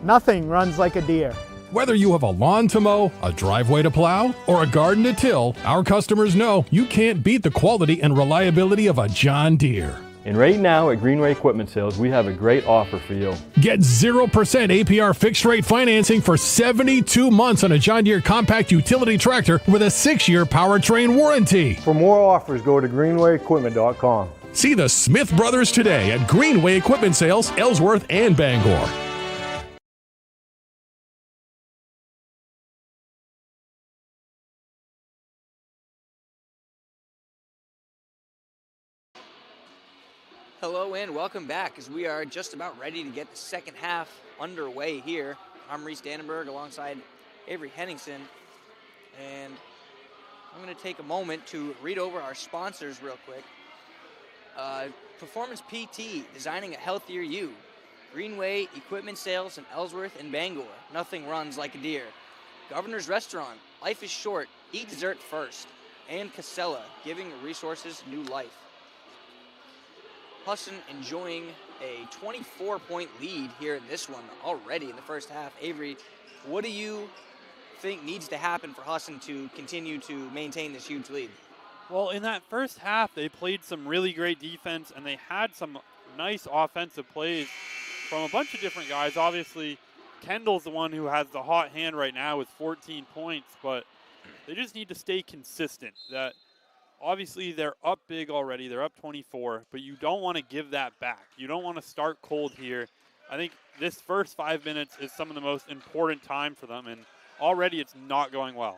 Nothing runs like a deer. Whether you have a lawn to mow, a driveway to plow, or a garden to till, our customers know you can't beat the quality and reliability of a John Deere. And right now at Greenway Equipment Sales, we have a great offer for you. Get 0% APR fixed rate financing for 72 months on a John Deere compact utility tractor with a 6-year powertrain warranty. For more offers, go to greenwayequipment.com. See the Smith Brothers today at Greenway Equipment Sales, Ellsworth, and Bangor. Hello and welcome back as we are just about ready to get the second half underway here. I'm Reese Dannenberg alongside Avery Henningsen, and I'm going to take a moment to read over our sponsors real quick. Performance PT, designing a healthier you. Greenway Equipment Sales in Ellsworth and Bangor. Nothing runs like a deer. Governor's Restaurant, life is short, eat dessert first. And Casella, giving resources new life. Husson enjoying a 24-point lead here in this one already in the first half. Avery, what do you think needs to happen for Husson to continue to maintain this huge lead? Well, in that first half, they played some really great defense, and they had some nice offensive plays from a bunch of different guys. Obviously, Kendall's the one who has the hot hand right now with 14 points, but they just need to stay consistent. That obviously, they're up big already. They're up 24, but you don't want to give that back. You don't want to start cold here. I think this first 5 minutes is some of the most important time for them, and already it's not going well.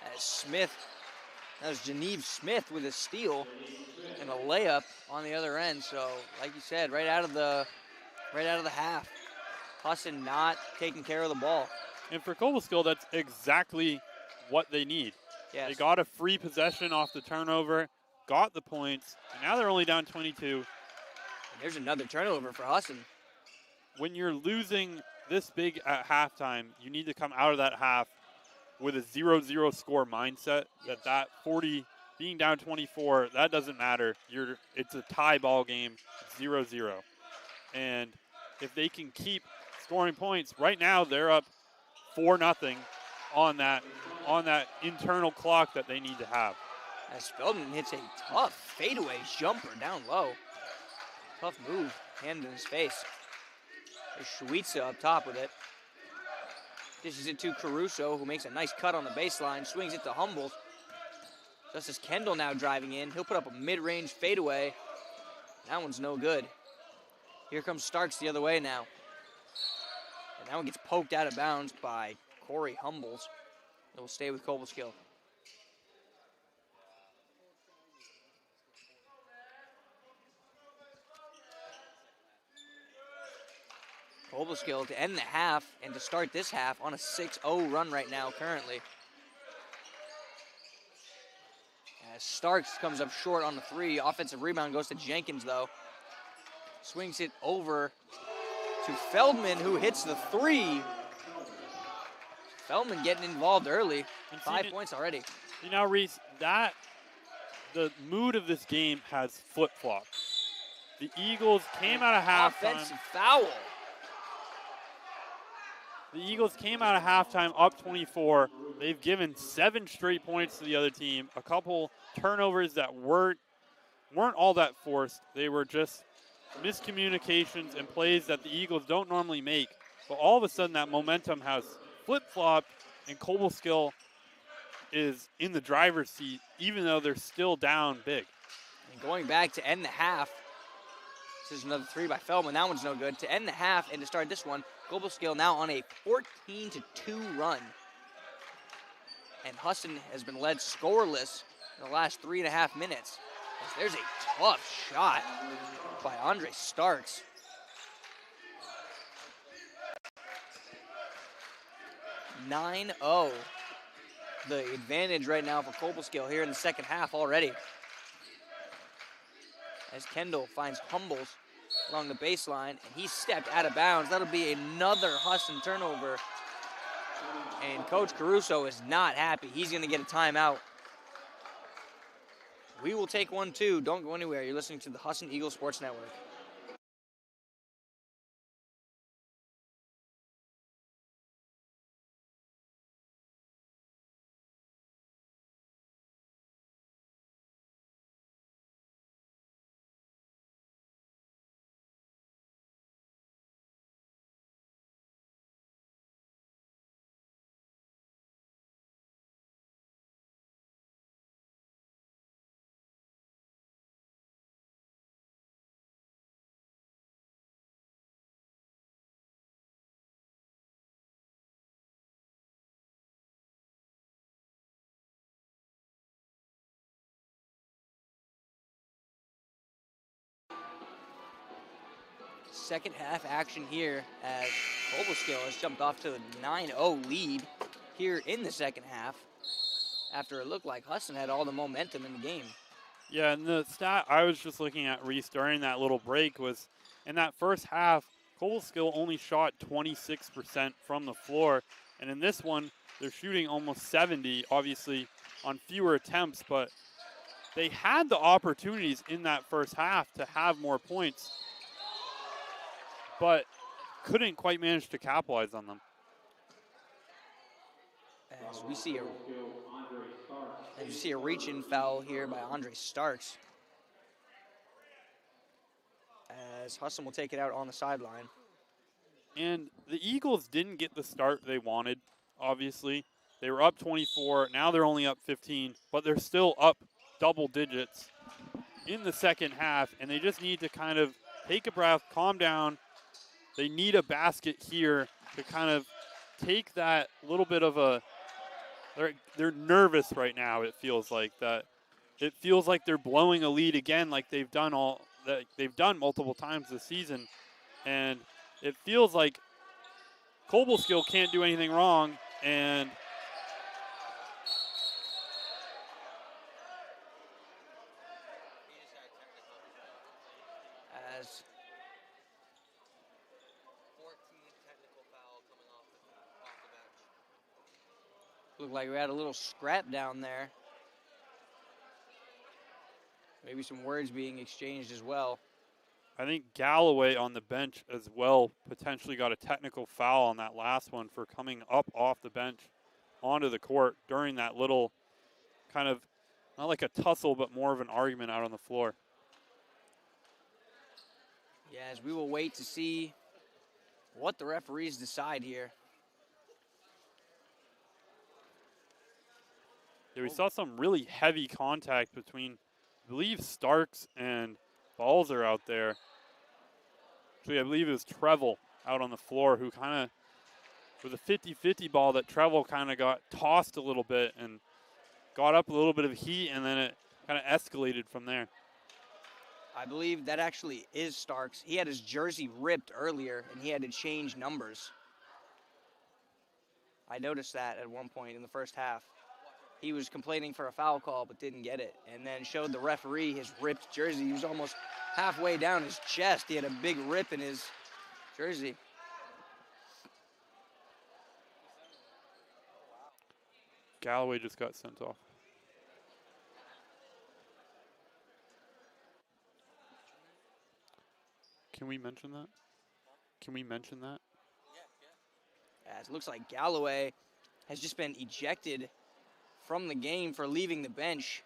That was Geneve Smith with a steal and a layup on the other end. So, like you said, right out of the half, Husson not taking care of the ball. And for Cobleskill, that's exactly what they need. Yes. They got a free possession off the turnover, got the points, and now they're only down 22. And there's another turnover for Husson. When you're losing this big at halftime, you need to come out of that half with a 0-0 score mindset. That 40 being down 24, that doesn't matter. It's a tie ball game, 0-0. And if they can keep scoring points, right now they're up 4-0 on that internal clock that they need to have. As Feldman hits a tough fadeaway jumper down low. Tough move, hand in his face. There's Schweitzer up top with it. Dishes it to Caruso, who makes a nice cut on the baseline, swings it to Humboldt. Justice Kendall now driving in. He'll put up a mid-range fadeaway. That one's no good. Here comes Starks the other way now. And that one gets poked out of bounds by Corey Humboldt. It will stay with Cobleskill. Cobleskill to end the half and to start this half on a 6-0 run right now currently. As Starks comes up short on the three. Offensive rebound goes to Jenkins though. Swings it over to Feldman, who hits the three. Feldman getting involved early. 5 points already. You know, Reese, the mood of this game has flip-flopped. The Eagles came out of halftime. Offensive foul. The Eagles came out of halftime up 24. They've given 7 straight points to the other team. A couple turnovers that weren't all that forced. They were just miscommunications and plays that the Eagles don't normally make. But all of a sudden that momentum has flip-flopped, and Cobleskill is in the driver's seat, even though they're still down big. And going back to end the half, this is another three by Feldman. That one's no good. To end the half and to start this one, Cobleskill now on a 14-2 run. And Husson has been led scoreless in the last 3.5 minutes. As there's a tough shot by Andre Starks. (9-0). The advantage right now for Cobleskill here in the second half already. As Kendall finds Humboldt along the baseline, and he stepped out of bounds. That'll be another Husson turnover. And Coach Caruso is not happy. He's going to get a timeout. We will take one too. Don't go anywhere. You're listening to the Husson Eagles Sports Network. second half action here as Cobleskill has jumped off to a 9-0 lead here in the second half after it looked like Husson had all the momentum in the game. Yeah, and the stat I was just looking at, Reese, during that little break was in that first half, Cobleskill only shot 26% from the floor. And in this one, they're shooting almost 70, obviously on fewer attempts, but they had the opportunities in that first half to have more points, but couldn't quite manage to capitalize on them. As we see a reach-in foul here by Andre Starks, as Husson will take it out on the sideline. And the Eagles didn't get the start they wanted, obviously. They were up 24. Now they're only up 15, but they're still up double digits in the second half, and they just need to kind of take a breath, calm down. They need a basket here to kind of take that little bit of a – they're nervous right now, it feels like. That it feels like they're blowing a lead again like they've done multiple times this season. And it feels like Cobleskill can't do anything wrong, and as 14 technical foul coming off the bench. Looked like we had a little scrap down there. Maybe some words being exchanged as well. I think Galloway on the bench as well potentially got a technical foul on that last one for coming up off the bench onto the court during that little kind of, not like a tussle, but more of an argument out on the floor. Yeah, as we will wait to see what the referees decide here. Yeah, we saw some really heavy contact between, I believe, Starks and Balzer out there. Actually, I believe it was Trevel out on the floor who kind of, with a 50-50 ball that Trevel kind of got tossed a little bit and got up a little bit of heat, and then it kind of escalated from there. I believe that actually is Starks. He had his jersey ripped earlier, and he had to change numbers. I noticed that at one point in the first half. He was complaining for a foul call but didn't get it, and then showed the referee his ripped jersey. He was almost halfway down his chest. He had a big rip in his jersey. Galloway just got sent off. Can we mention that? Can we mention that? As it looks like Galloway has just been ejected from the game for leaving the bench.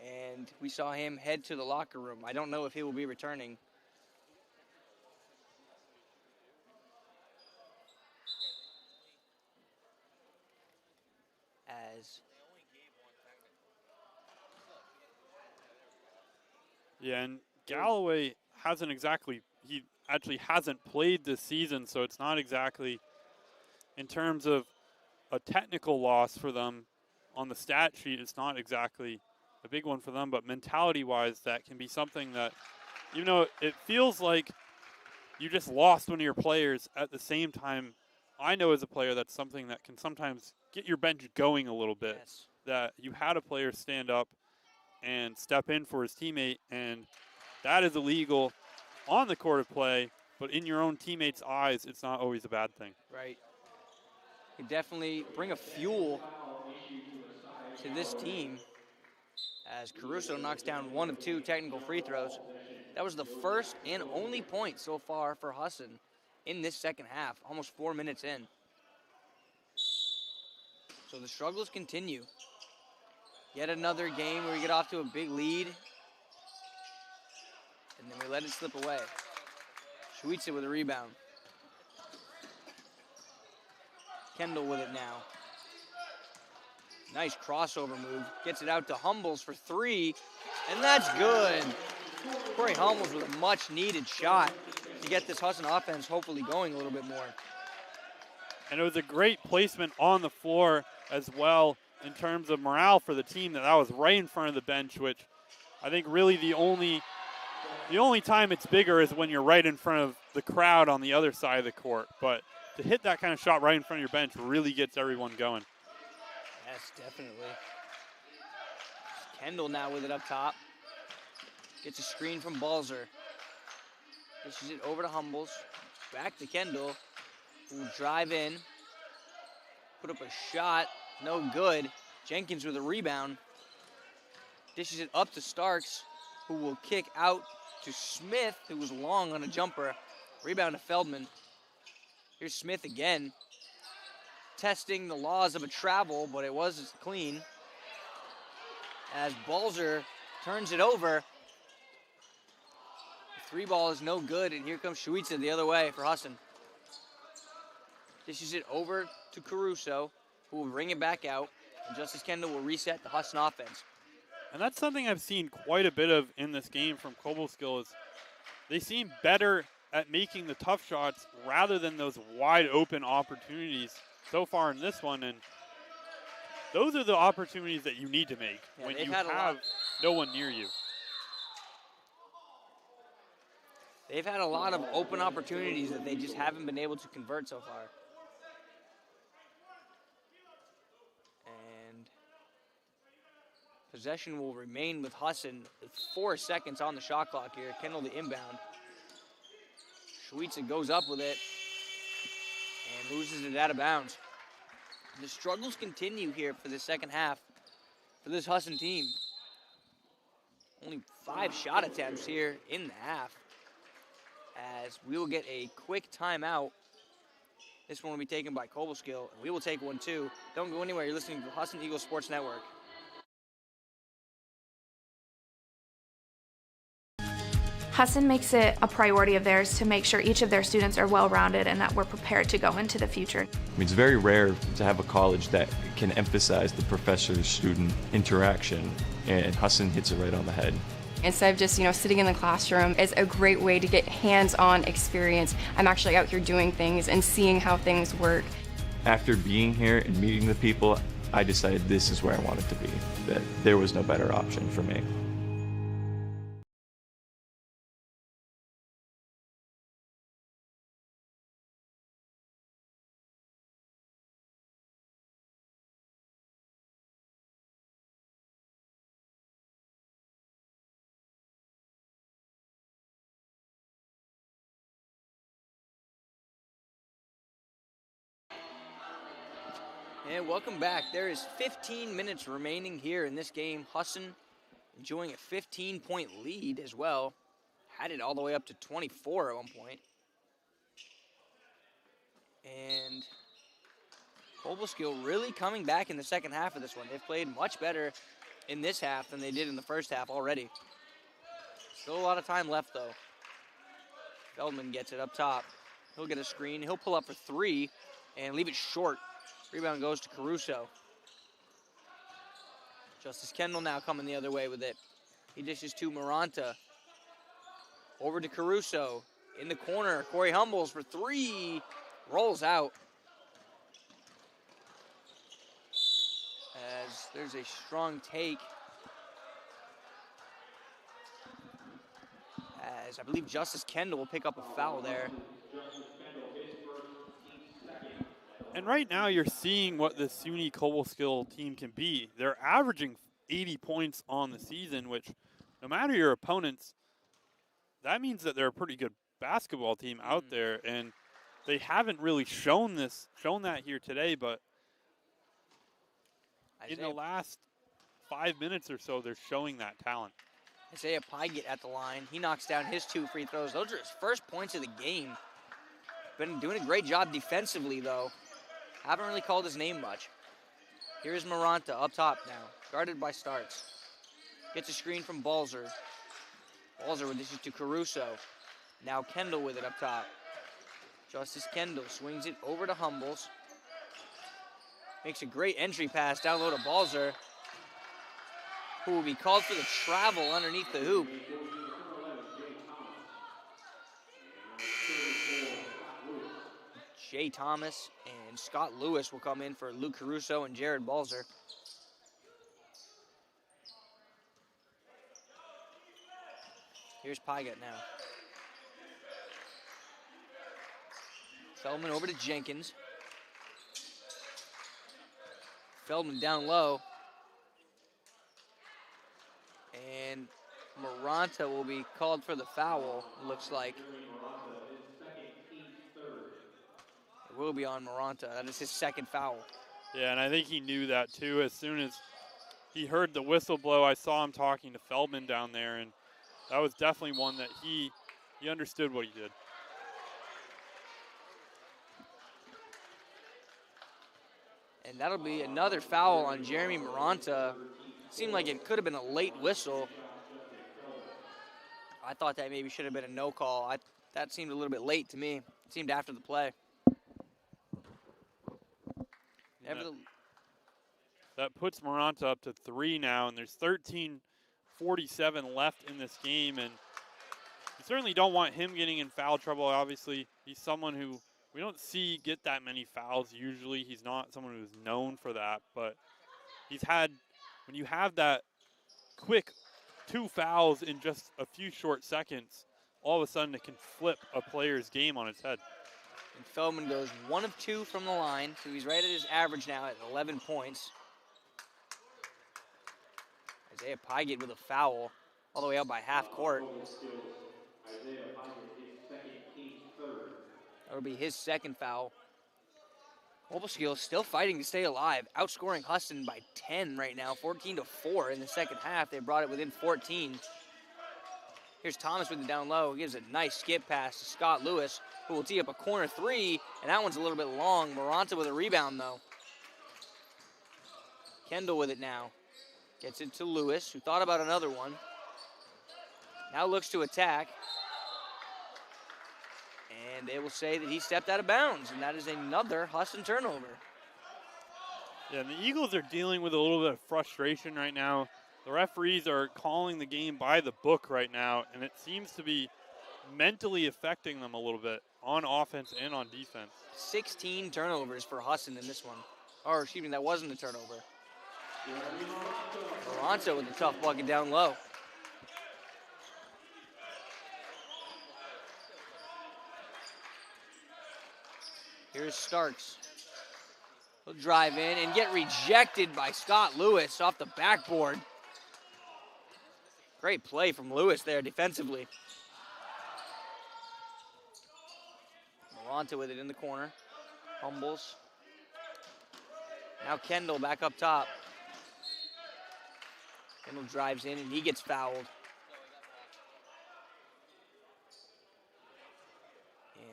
And we saw him head to the locker room. I don't know if he will be returning. Yeah, and Galloway hasn't exactly, he actually hasn't played this season, so it's not exactly, in terms of a technical loss for them on the stat sheet, it's not exactly a big one for them, but mentality-wise, that can be something that, even though it feels like you just lost one of your players, at the same time, I know as a player that's something that can sometimes get your bench going a little bit. Yes. That you had a player stand up and step in for his teammate, and that is illegal on the court of play, but in your own teammate's eyes, it's not always a bad thing. Right. You definitely bring a fuel to this team as Caruso knocks down 1 of 2 technical free throws. That was the first and only point so far for Husson in this second half, almost 4 minutes in. So the struggles continue. Yet another game where we get off to a big lead, and then we let it slip away. Schweitzer with a rebound. Kendall with it now. Nice crossover move. Gets it out to Humbles for 3, and that's good. Corey Humbles with a much-needed shot to get this Husson offense hopefully going a little bit more. And it was a great placement on the floor as well in terms of morale for the team. That was right in front of the bench, which I think really the only The only time it's bigger is when you're right in front of the crowd on the other side of the court. But to hit that kind of shot right in front of your bench really gets everyone going. Yes, definitely. Kendall now with it up top. Gets a screen from Balzer. Dishes it over to Humbles. Back to Kendall, who will drive in. Put up a shot. No good. Jenkins with a rebound. Dishes it up to Starks, who will kick out to Smith, who was long on a jumper. Rebound to Feldman. Here's Smith again. Testing the laws of a travel, but it was clean. As Balzer turns it over. The three ball is no good, and here comes Shuitza the other way for Husson. Dishes it over to Caruso, who will bring it back out, and Justice Kendall will reset the Husson offense. And that's something I've seen quite a bit of in this game from Cobleskill is they seem better at making the tough shots rather than those wide open opportunities so far in this one. And those are the opportunities that you need to make when you have no one near you. They've had a lot of open opportunities that they just haven't been able to convert so far. And possession will remain with Husson with 4 seconds on the shot clock here. Kendall the inbound. Schweitzer goes up with it and loses it out of bounds. The struggles continue here for the second half for this Husson team. Only 5 shot attempts here in the half, as we will get a quick timeout. This one will be taken by Cobleskill, and we will take one too. Don't go anywhere. You're listening to the Husson Eagles Sports Network. Husson makes it a priority of theirs to make sure each of their students are well-rounded and that we're prepared to go into the future. I mean, it's very rare to have a college that can emphasize the professor-student interaction, and Husson hits it right on the head. Instead of just, sitting in the classroom, it's a great way to get hands-on experience. I'm actually out here doing things and seeing how things work. After being here and meeting the people, I decided this is where I wanted to be, that there was no better option for me. And welcome back. There is 15 minutes remaining here in this game. Husson enjoying a 15-point lead as well. Had it all the way up to 24 at one point. And Cobleskill really coming back in the second half of this one. They've played much better in this half than they did in the first half already. Still a lot of time left, though. Feldman gets it up top. He'll get a screen. He'll pull up for 3 and leave it short. Rebound goes to Caruso. Justice Kendall now coming the other way with it. He dishes to Maranta. Over to Caruso. In the corner, Corey Humbles for 3. Rolls out. As there's a strong take. As I believe Justice Kendall will pick up a foul there. And right now you're seeing what the SUNY Cobleskill team can be. They're averaging 80 points on the season, which no matter your opponents, that means that they're a pretty good basketball team out there. And they haven't really shown that here today, but in the last 5 minutes or so, they're showing that talent. Isaiah Pygott at the line. He knocks down his 2 free throws. Those are his first points of the game. Been doing a great job defensively, though. Haven't really called his name much. Here's Maranta up top now, guarded by Starks. Gets a screen from Balzer. Balzer with this to Caruso. Now Kendall with it up top. Justice Kendall swings it over to Humbles. Makes a great entry pass down low to Balzer, who will be called for the travel underneath the hoop. Jay Thomas and Scott Lewis will come in for Luke Caruso and Jared Balzer. Here's Pygott now. Feldman over to Jenkins. Feldman down low. And Maranta will be called for the foul, it looks like. It will be on Maranta. That is his second foul. Yeah, and I think he knew that too. As soon as he heard the whistle blow, I saw him talking to Feldman down there, and that was definitely one that he understood what he did. And that'll be another foul on Jeremy Maranta. Seemed like it could have been a late whistle. I thought that maybe should have been a no call. That seemed a little bit late to me. It seemed after the play. That puts Maranta up to 3 now, and there's 13:47 left in this game, and you certainly don't want him getting in foul trouble. Obviously, he's someone who we don't see get that many fouls usually. He's not someone who's known for that, but he's had, when you have that quick 2 fouls in just a few short seconds, all of a sudden it can flip a player's game on its head. And Feldman goes 1 of 2 from the line, so he's right at his average now at 11 points. Isaiah Pygott with a foul all the way out by half court. That'll be his second foul. Cobleskill still fighting to stay alive, outscoring Husson by 10 right now, 14-4 in the second half. They brought it within 14. Here's Thomas with the down low. He gives a nice skip pass to Scott Lewis, who will tee up a corner 3, and that one's a little bit long. Maranta with a rebound, though. Kendall with it now. Gets it to Lewis, who thought about another one. Now looks to attack. And they will say that he stepped out of bounds, and that is another Husson turnover. Yeah, and the Eagles are dealing with a little bit of frustration right now. The referees are calling the game by the book right now, and it seems to be mentally affecting them a little bit on offense and on defense. 16 turnovers for Husson in this one. Or, excuse me, that wasn't a turnover. Maranta with a tough bucket down low. Here's Starks. He'll drive in and get rejected by Scott Lewis off the backboard. Great play from Lewis there defensively. Maranta with it in the corner. Humbles. Now Kendall back up top. Kendall drives in and he gets fouled.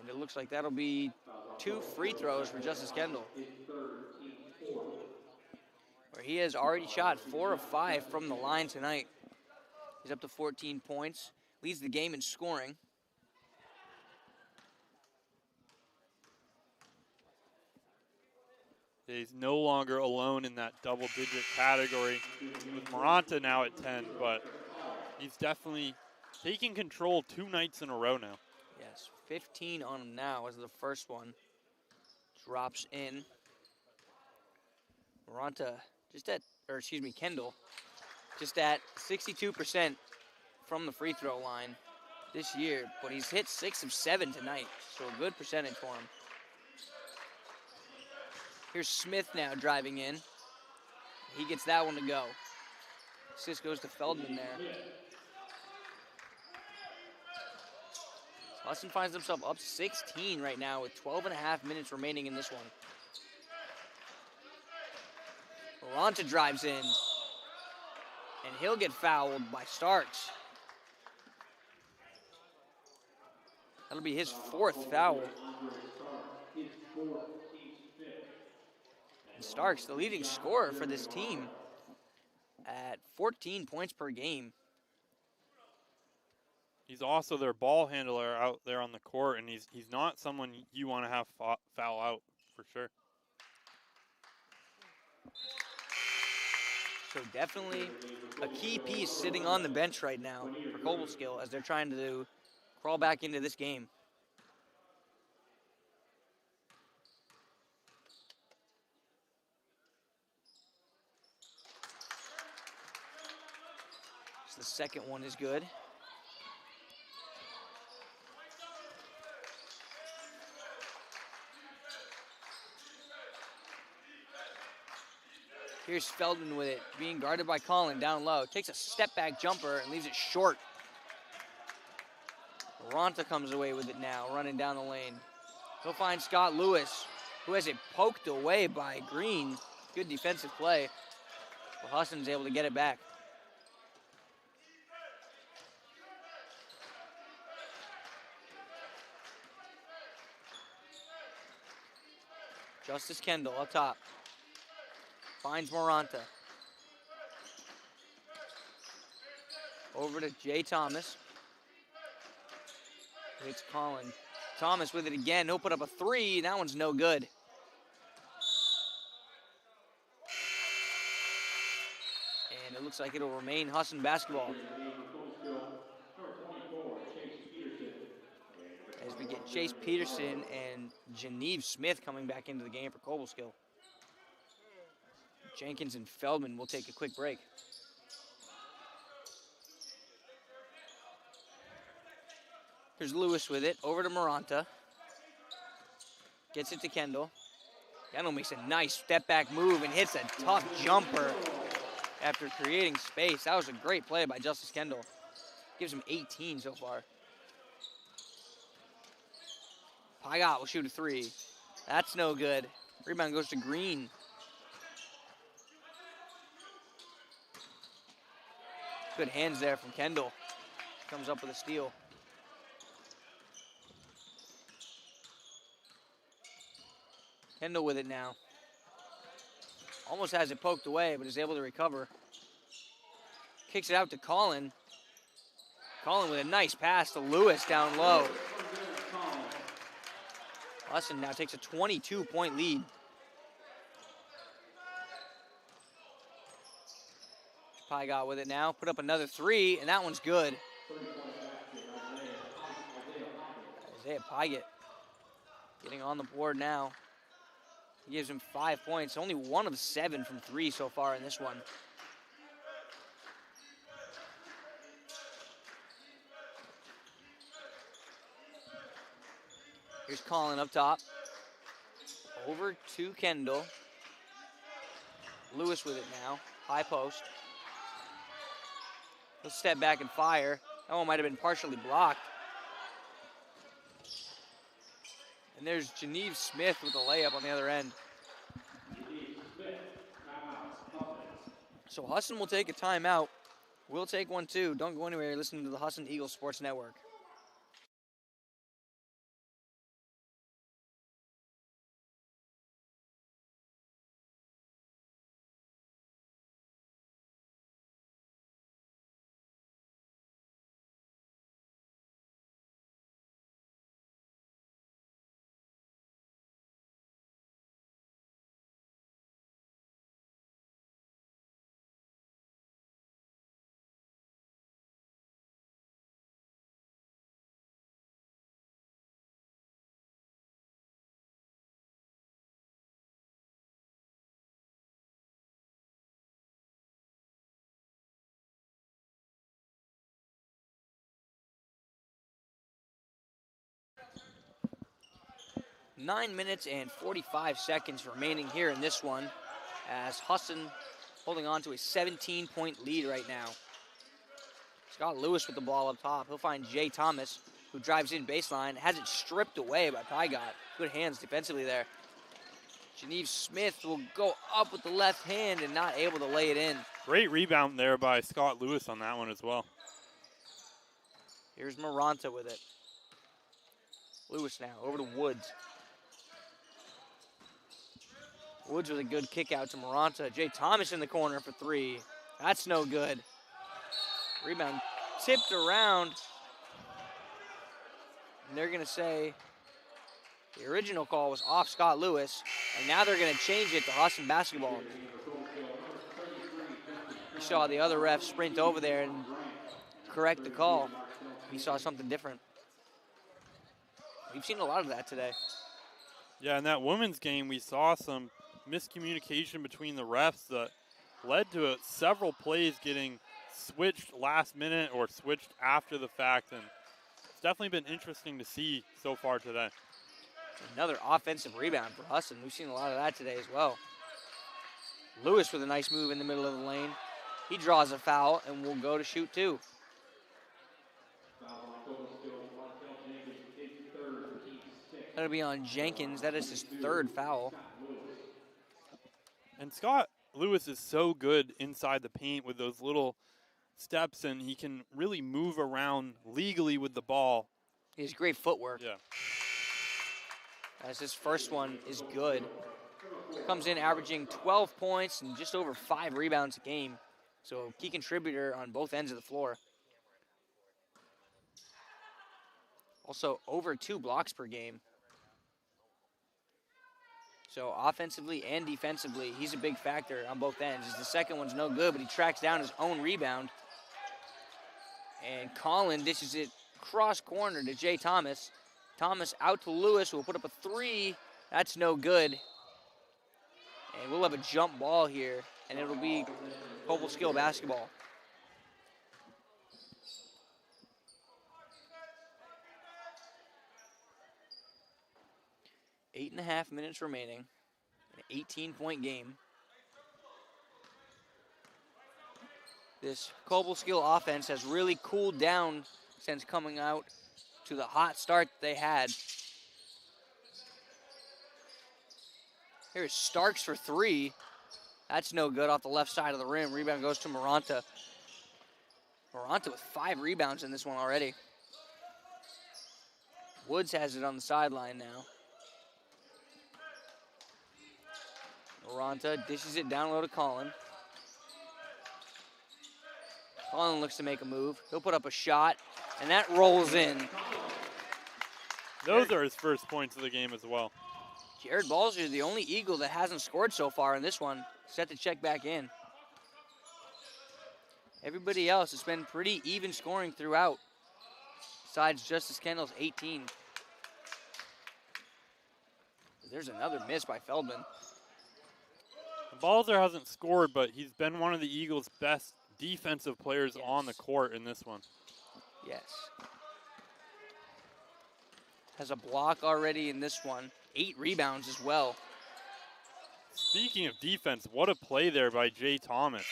And it looks like that'll be 2 free throws for Justice Kendall, where he has already shot 4 of 5 from the line tonight. He's up to 14 points, leads the game in scoring. He's no longer alone in that double-digit category with Maranta now at 10, but he's definitely taking control 2 nights in a row now. Yes, 15 on him now as the first one drops in. Maranta Kendall just at 62% from the free throw line this year, but he's hit 6 of 7 tonight, so a good percentage for him. Here's Smith now driving in. He gets that one to go. Assist goes to Feldman there. Husson finds himself up 16 right now with 12.5 minutes remaining in this one. Maranta drives in, and he'll get fouled by Starks. That'll be his 4th foul. And Starks, the leading scorer for this team, at 14 points per game. He's also their ball handler out there on the court, and he's not someone you want to have foul out for sure. So definitely a key piece sitting on the bench right now for Cobleskill as they're trying to crawl back into this game. So the second one is good. Here's Feldman with it, being guarded by Collin down low. Takes a step-back jumper and leaves it short. Maranta comes away with it now, running down the lane. He'll find Scott Lewis, who has it poked away by Green. Good defensive play. But Husson's able to get it back. Justice Kendall up top. Finds Maranta. Over to Jay Thomas. It's Collin. Thomas with it again. He'll put up a three. That one's no good. And it looks like it'll remain Husson basketball. As we get Chase Peterson and Geneve Smith coming back into the game for Cobleskill. Jenkins and Feldman will take a quick break. Here's Lewis with it, over to Maranta. Gets it to Kendall. Kendall makes a nice step-back move and hits a tough jumper after creating space. That was a great play by Justice Kendall. Gives him 18 so far. Pygott will shoot a three. That's no good. Rebound goes to Green. Good hands there from Kendall. Comes up with a steal. Kendall with it now. Almost has it poked away, but is able to recover. Kicks it out to Collin. Collin with a nice pass to Lewis down low. Husson now takes a 22-point lead. Pygott with it now. Put up another three, and that one's good. Isaiah Pygott getting on the board now. He gives him 5 points. Only 1 of 7 from three so far in this one. Here's Collin up top. Over to Kendall. Lewis with it now. High post. He'll step back and fire. That one might have been partially blocked. And there's Geneve Smith with a layup on the other end. So Husson will take a timeout. We'll take one too. Don't go anywhere. You're listening to the Husson Eagles Sports Network. Nine minutes and 45 seconds remaining here in this one, as Husson holding on to a 17-point lead right now. Scott Lewis with the ball up top. He'll find Jay Thomas, who drives in baseline, has it stripped away by Pygott. Good hands defensively there. Geneve Smith will go up with the left hand and not able to lay it in. Great rebound there by Scott Lewis on that one as well. Here's Maranta with it. Lewis now over to Woods. Woods with a good kick out to Maranta. Jay Thomas in the corner for three. That's no good. Rebound tipped around. And they're going to say the original call was off Scott Lewis, and now they're going to change it to Husson basketball. We saw the other ref sprint over there and correct the call. We saw something different. We've seen a lot of that today. Yeah, in that women's game, we saw some miscommunication between the refs that led to several plays getting switched last minute or switched after the fact, and it's definitely been interesting to see so far today. Another offensive rebound for Husson. We've seen a lot of that today as well. Lewis with a nice move in the middle of the lane. He draws a foul and will go to shoot two. That'll be on Jenkins. That is his third foul. And Scott Lewis is so good inside the paint with those little steps, and he can really move around legally with the ball. He has great footwork. Yeah. As his first one is good. Comes in averaging 12 points and just over 5 rebounds a game. So key contributor on both ends of the floor. Also over 2 blocks per game. So offensively and defensively, he's a big factor on both ends. The second one's no good, but he tracks down his own rebound. And Collin dishes it cross corner to Jay Thomas. Thomas out to Lewis, who will put up a 3. That's no good. And we'll have a jump ball here, and it'll be Cobleskill basketball. Eight and a half minutes remaining. An 18-point game. This Cobleskill offense has really cooled down since coming out to the hot start they had. Here's Starks for 3. That's no good off the left side of the rim. Rebound goes to Maranta. Maranta with 5 rebounds in this one already. Woods has it on the sideline now. Maranta dishes it down low to Collin. Collin looks to make a move. He'll put up a shot, and that rolls in. Those are his first points of the game as well. Jared Balzer is the only Eagle that hasn't scored so far in this one. Set to check back in. Everybody else has been pretty even scoring throughout, besides Justice Kendall's 18. There's another miss by Feldman. Balzer hasn't scored, but he's been one of the Eagles' best defensive players on the court in this one. Yes. Has a block already in this one. 8 rebounds as well. Speaking of defense, what a play there by Jay Thomas.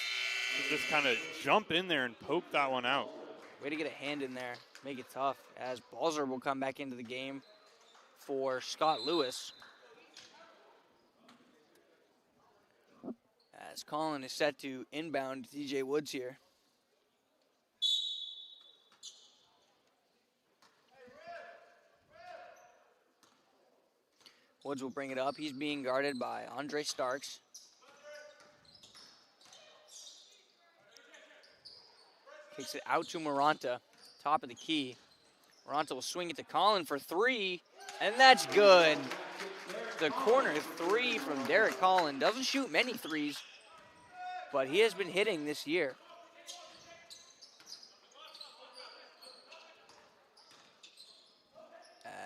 To just kind of jump in there and poke that one out. Way to get a hand in there. Make it tough, as Balzer will come back into the game for Scott Lewis. As Collin is set to inbound DJ Woods here. Woods will bring it up. He's being guarded by Andre Starks. Kicks it out to Maranta, top of the key. Maranta will swing it to Collin for 3, and that's good. The corner 3 from Derek Collin. Doesn't shoot many threes, but he has been hitting this year.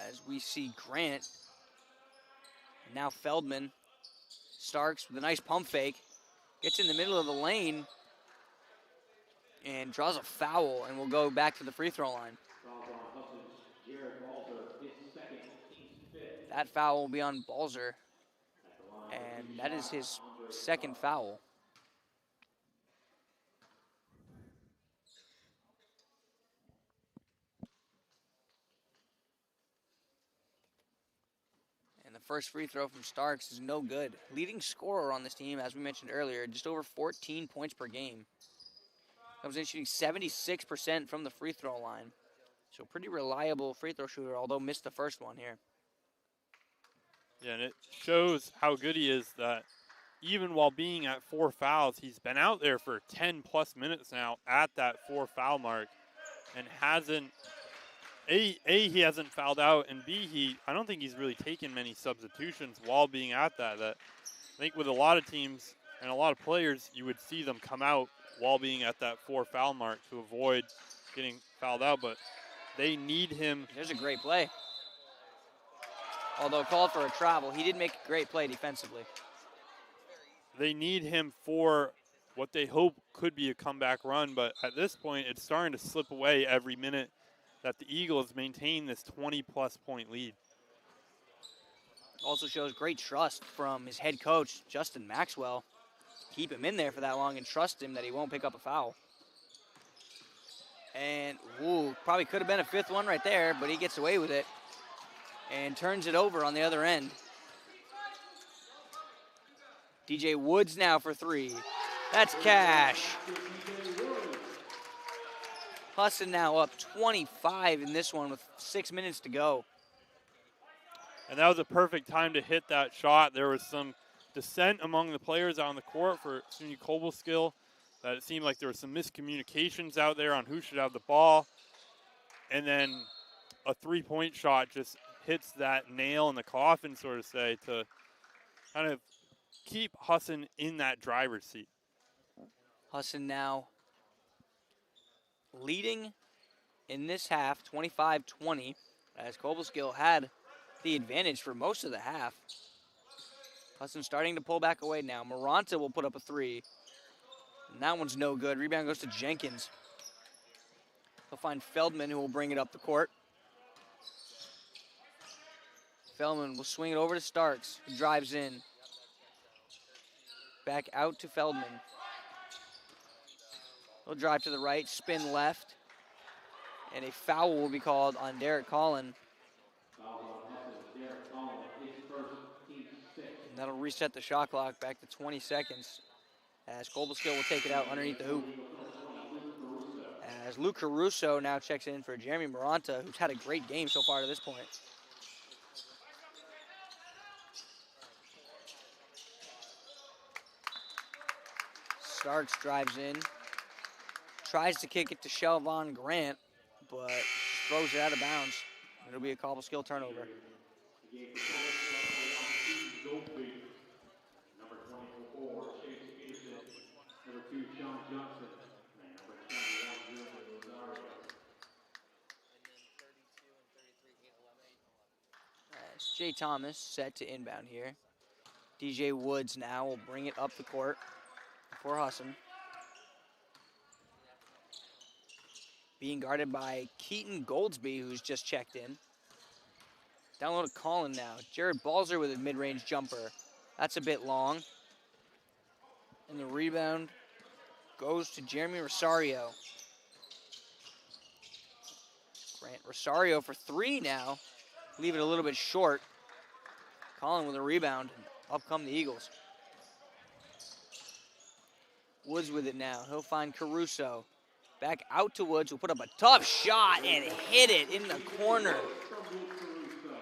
As we see Grant, now Feldman. Starks with a nice pump fake. Gets in the middle of the lane and draws a foul, and will go back to the free throw line. That foul will be on Balzer, and that is his second foul. And the first free throw from Starks is no good. Leading scorer on this team, as we mentioned earlier, just over 14 points per game. Comes in shooting 76% from the free throw line. So pretty reliable free throw shooter, although missed the first one here. Yeah, and it shows how good he is that even while being at 4 fouls, he's been out there for 10-plus minutes now at that 4 foul mark and hasn't, A, he hasn't fouled out, and B, I don't think he's really taken many substitutions while being at that. I think with a lot of teams and a lot of players, you would see them come out while being at that 4 foul mark to avoid getting fouled out, but they need him. There's a great play. Although called for a travel, he did make a great play defensively. They need him for what they hope could be a comeback run, but at this point, it's starting to slip away every minute that the Eagles maintain this 20-plus point lead. Also shows great trust from his head coach, Justin Maxwell. keep him in there for that long and trust him that he won't pick up a foul. And, ooh, probably could have been a fifth one right there, but he gets away with it and turns it over on the other end. DJ Woods now for three. That's cash. Husson now up 25 in this one with 6 minutes to go. And that was a perfect time to hit that shot. There was some dissent among the players on the court for SUNY Cobleskill. That it seemed like there were some miscommunications out there on who should have the ball. And then a three-point shot just hits that nail in the coffin, so to say, to kind of keep Husson in that driver's seat. Husson now leading in this half, 25-20, as Cobleskill had the advantage for most of the half. Husson starting to pull back away now. Maranta will put up a three. And that one's no good. Rebound goes to Jenkins. He'll find Feldman, who will bring it up the court. Feldman will swing it over to Starks, who drives in. Back out to Feldman. He'll drive to the right, spin left. And a foul will be called on Derek Collin. And that'll reset the shot clock back to 20 seconds as Cobleskill will take it out underneath the hoop. As Luke Caruso now checks in for Jeremy Maranta, who's had a great game so far to this point. Starks drives in, tries to kick it to Shelvon Grant, but just throws it out of bounds. It'll be a Cobleskill turnover. As Jay Thomas set to inbound here. DJ Woods now will bring it up the court for Husson. Being guarded by Keaton Goldsby, who's just checked in. Down low to Collin now. Jared Balzer with a mid-range jumper. That's a bit long. And the rebound goes to Jeremy Rosario. Grant Rosario for three now. Leave it a little bit short. Collin with a rebound. Up come the Eagles. Woods with it now. He'll find Caruso. Back out to Woods, who'll put up a tough shot and hit it in the corner.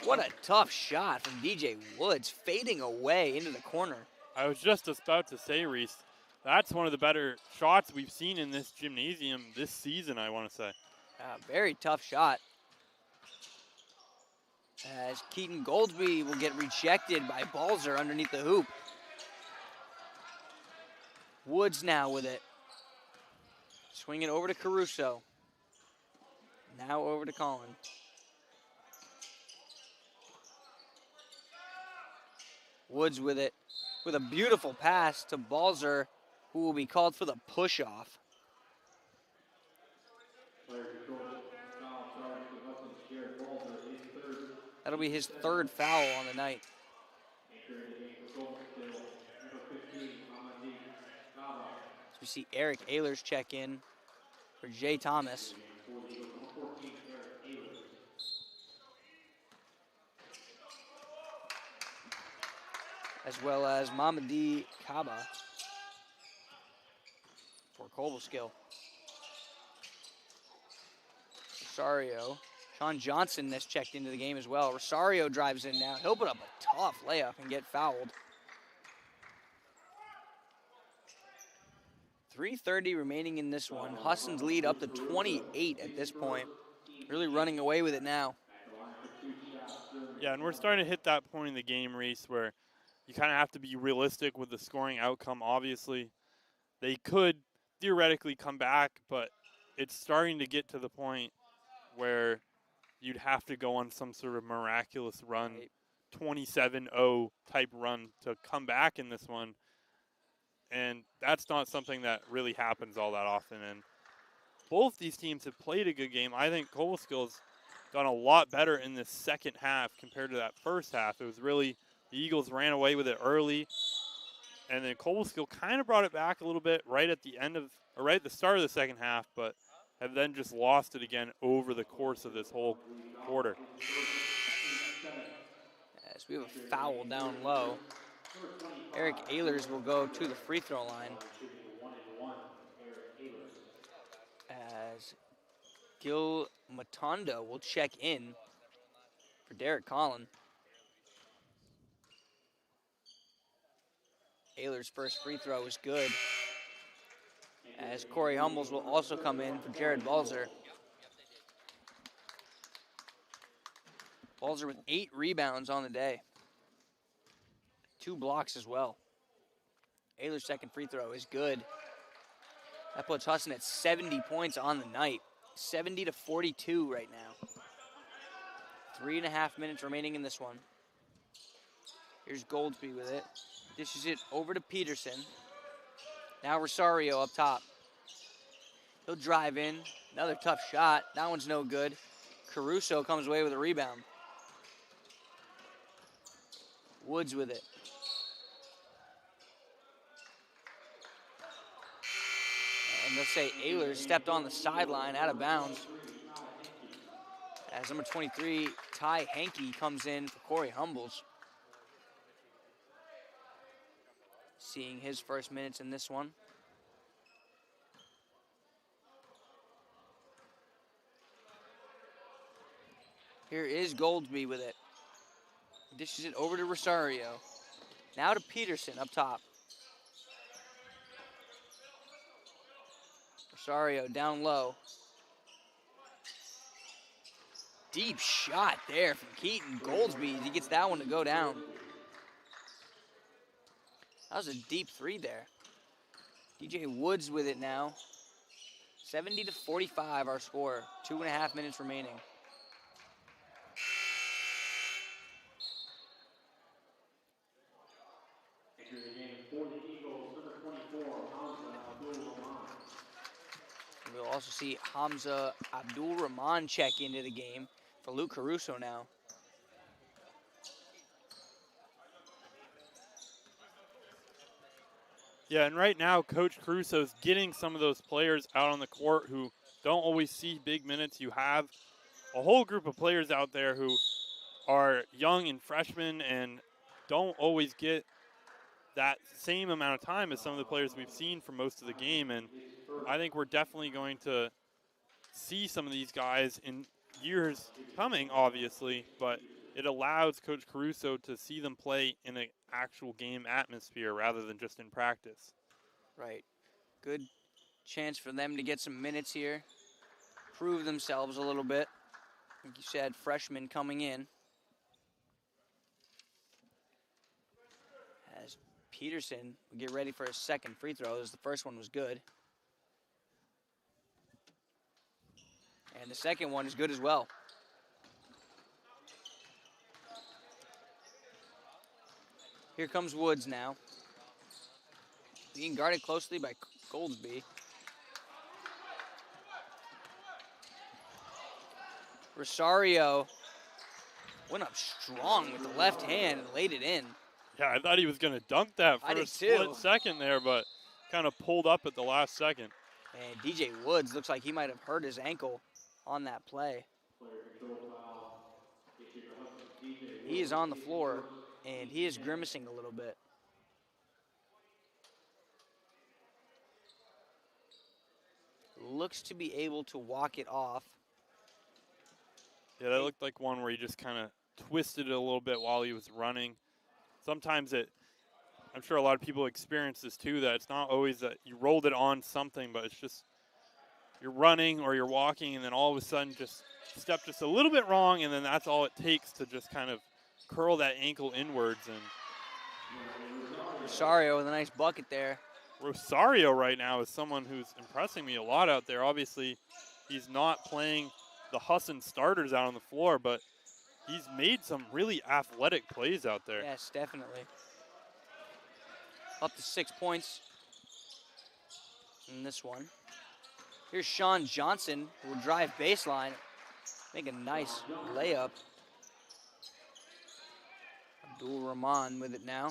What a tough shot from DJ Woods, fading away into the corner. I was just about to say, Reese, that's one of the better shots we've seen in this gymnasium this season, I want to say. Very tough shot. As Keaton Goldsby will get rejected by Balzer underneath the hoop. Woods now with it. Swing it over to Caruso. Now over to Collin. Woods with it. With a beautiful pass to Balzer, who will be called for the push-off. That'll be his third foul on the night. So we see Eric Ehlers check in for Jay Thomas. As well as Mamadi Kaba for Cobleskill. Rosario. Sean Johnson has checked into the game as well. Rosario drives in now. He'll put up a tough layup and get fouled. 3:30 remaining in this one. Husson's lead up to 28 at this point. Really running away with it now. Yeah, and we're starting to hit that point in the game, Reese, where you kind of have to be realistic with the scoring outcome, obviously. They could theoretically come back, but it's starting to get to the point where you'd have to go on some sort of miraculous run, 27-0 type run to come back in this one. And that's not something that really happens all that often. And both these teams have played a good game. I think Cobleskill done a lot better in the second half compared to that first half. It was really, the Eagles ran away with it early, And then Cobleskill kind of brought it back a little bit right at the start of the second half, but have then just lost it again over the course of this whole quarter. As we have a foul down low. Eric Ehlers will go to the free throw line. As Gil Matondo will check in for Derek Collin. Ehlers' first free throw is good. As Corey Humbles will also come in for Jared Balzer. Balzer with 8 rebounds on the day. 2 blocks as well. Ehlers' second free throw is good. That puts Husson at 70 points on the night. 70-42 right now. 3.5 minutes remaining in this one. Here's Goldsby with it. Dishes it over to Peterson. Now Rosario up top. He'll drive in. Another tough shot. That one's no good. Caruso comes away with a rebound. Woods with it. And they'll say Ehlers stepped on the sideline out of bounds. As number 23, Ty Hankey, comes in for Corey Humbles. Seeing his first minutes in this one. Here is Goldsby with it. Dishes it over to Rosario. Now to Peterson up top. Rosario down low. Deep shot there from Keaton. Goldsby, he gets that one to go down. That was a deep 3 there. DJ Woods with it now. 70-45 our score. 2.5 minutes remaining. We'll also see Hamza Abdul-Rahman check into the game for Luke Caruso now. Yeah, and right now, Coach Caruso's getting some of those players out on the court who don't always see big minutes. You have a whole group of players out there who are young and freshmen and don't always get that same amount of time as some of the players we've seen for most of the game. And I think we're definitely going to see some of these guys in years coming, obviously, but it allows Coach Caruso to see them play in an actual game atmosphere rather than just in practice. Right. Good chance for them to get some minutes here, prove themselves a little bit. Like you said, freshmen coming in. As Peterson will get ready for his second free throw, as the first one was good. And the second one is good as well. Here comes Woods now. Being guarded closely by Goldsby. Rosario went up strong with the left hand and laid it in. Yeah, I thought he was going to dunk that for a split second there, but kind of pulled up at the last second. And DJ Woods looks like he might have hurt his ankle on that play. He is on the floor, and he is grimacing a little bit. Looks to be able to walk it off. Yeah, that looked like one where he just kind of twisted it a little bit while he was running. Sometimes I'm sure a lot of people experience this too, that it's not always that you rolled it on something, but it's just you're running or you're walking and then all of a sudden just step just a little bit wrong, and then that's all it takes to just kind of curl that ankle inwards. And Rosario with a nice bucket there. Rosario right now is someone who's impressing me a lot out there. Obviously, he's not playing the Husson starters out on the floor, but he's made some really athletic plays out there. Yes, definitely. Up to 6 points in this one. Here's Sean Johnson, who will drive baseline, make a nice layup. Abdul-Rahman with it now.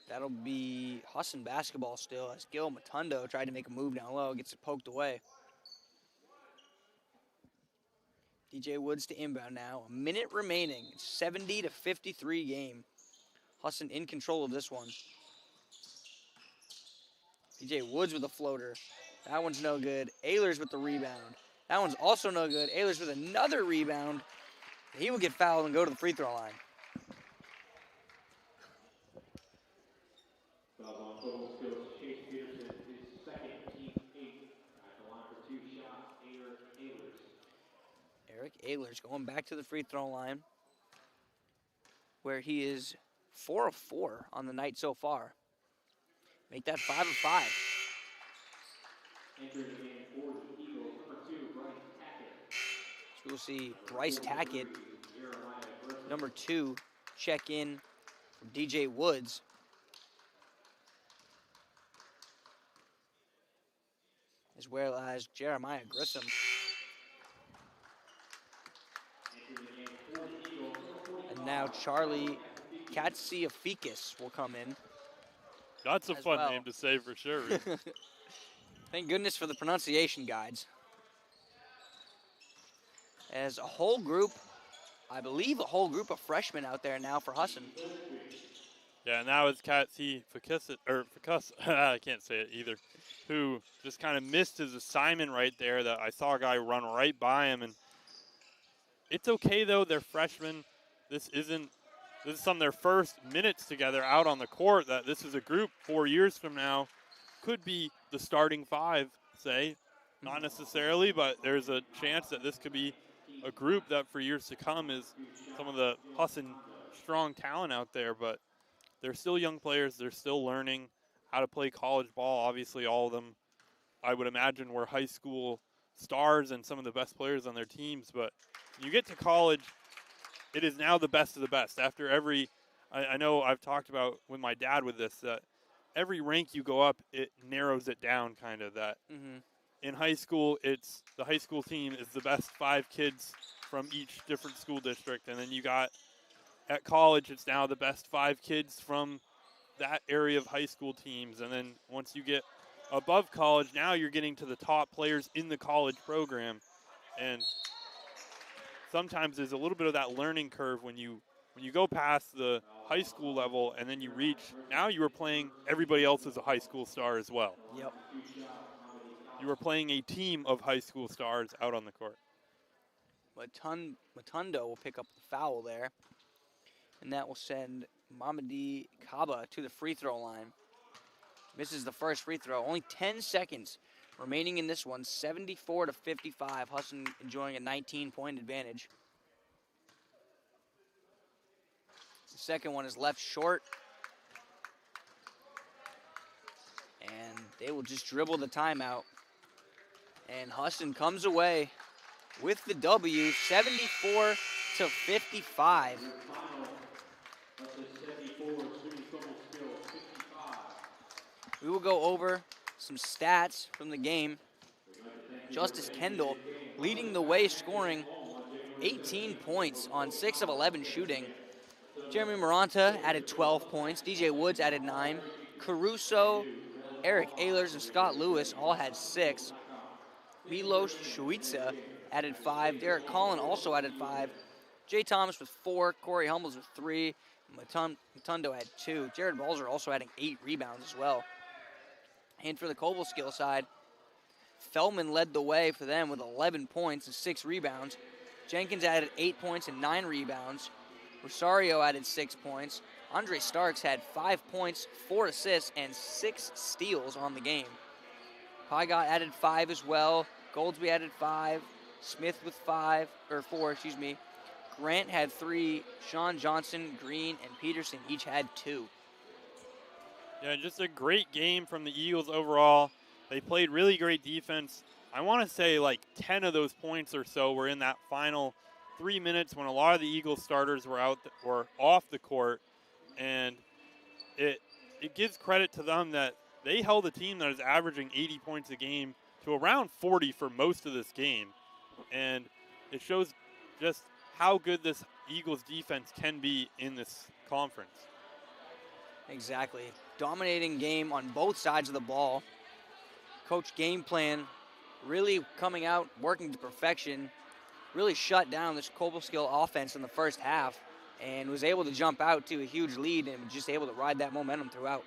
That'll be Husson basketball still as Gil Matundo tried to make a move down low, gets it poked away. DJ Woods to inbound now. A minute remaining. It's 70-53 game. Husson in control of this one. DJ Woods with a floater. That one's no good. Ehlers with the rebound. That one's also no good. Ehlers with another rebound. He will get fouled and go to the free throw line. Eric Ehlers going back to the free throw line, where he is 4 of 4 on the night so far. Make that 5 of 5. So we'll see Bryce Tackett, number 2, check in from DJ Woods. As well as Jeremiah Grissom. And now Charlie Katsiafikis will come in. That's a fun name to say for sure. Thank goodness for the pronunciation guides. As a whole group, I believe a whole group of freshmen out there now for Husson. Yeah, now it's Katsiafikis, I can't say it either, who just kind of missed his assignment right there. That I saw a guy run right by him, and it's okay though. They're freshmen. This is some of their first minutes together out on the court. That this is a group 4 years from now could be the starting 5, say. Not necessarily, but there's a chance that this could be a group that for years to come is some of the Husson strong talent out there. But they're still young players. They're still learning how to play college ball. Obviously, all of them, I would imagine, were high school stars and some of the best players on their teams. But when you get to college, it is now the best of the best. After every, I know I've talked about with my dad with this, that every rank you go up, it narrows it down kind of that. In high school, it's the high school team is the best 5 kids from each different school district. And then you got at college, it's now the best 5 kids from that area of high school teams. And then once you get above college, now you're getting to the top players in the college program. And sometimes there's a little bit of that learning curve when you go past the high school level and then you reach, now you are playing everybody else as a high school star as well. Yep. You are playing a team of high school stars out on the court. Matundo will pick up the foul there. And that will send Mamadi Kaba to the free throw line. Misses the first free throw. Only 10 seconds remaining in this one. 74-55. Husson enjoying a 19-point advantage. The second one is left short. And they will just dribble the timeout. And Husson comes away with the W, 74-55. We will go over some stats from the game. Justice Kendall leading the way, scoring 18 points on 6 of 11 shooting. Jeremy Maranta added 12 points. DJ Woods added 9. Caruso, Eric Ehlers, and Scott Lewis all had 6. Milos Shuica added 5. Derek Collin also added 5. Jay Thomas with 4. Corey Hummels with 3. Matundo had 2. Jared Balzer also adding 8 rebounds as well. And for the Cobleskill side, Feldman led the way for them with 11 points and 6 rebounds. Jenkins added 8 points and 9 rebounds. Rosario added 6 points. Andre Starks had 5 points, 4 assists, and 6 steals on the game. Pygott added 5 as well. Goldsby added 5. Smith with 4. Grant had 3. Sean Johnson, Green, and Peterson each had 2. Yeah, just a great game from the Eagles overall. They played really great defense. I want to say like 10 of those points or so were in that final 3 minutes when a lot of the Eagles starters were off the court, and it gives credit to them that they held a team that is averaging 80 points a game to around 40 for most of this game, and it shows just how good this Eagles defense can be in this conference. Exactly. Dominating game on both sides of the ball. Coach game plan really coming out, working to perfection, really shut down this Cobleskill offense in the first half and was able to jump out to a huge lead and just able to ride that momentum throughout.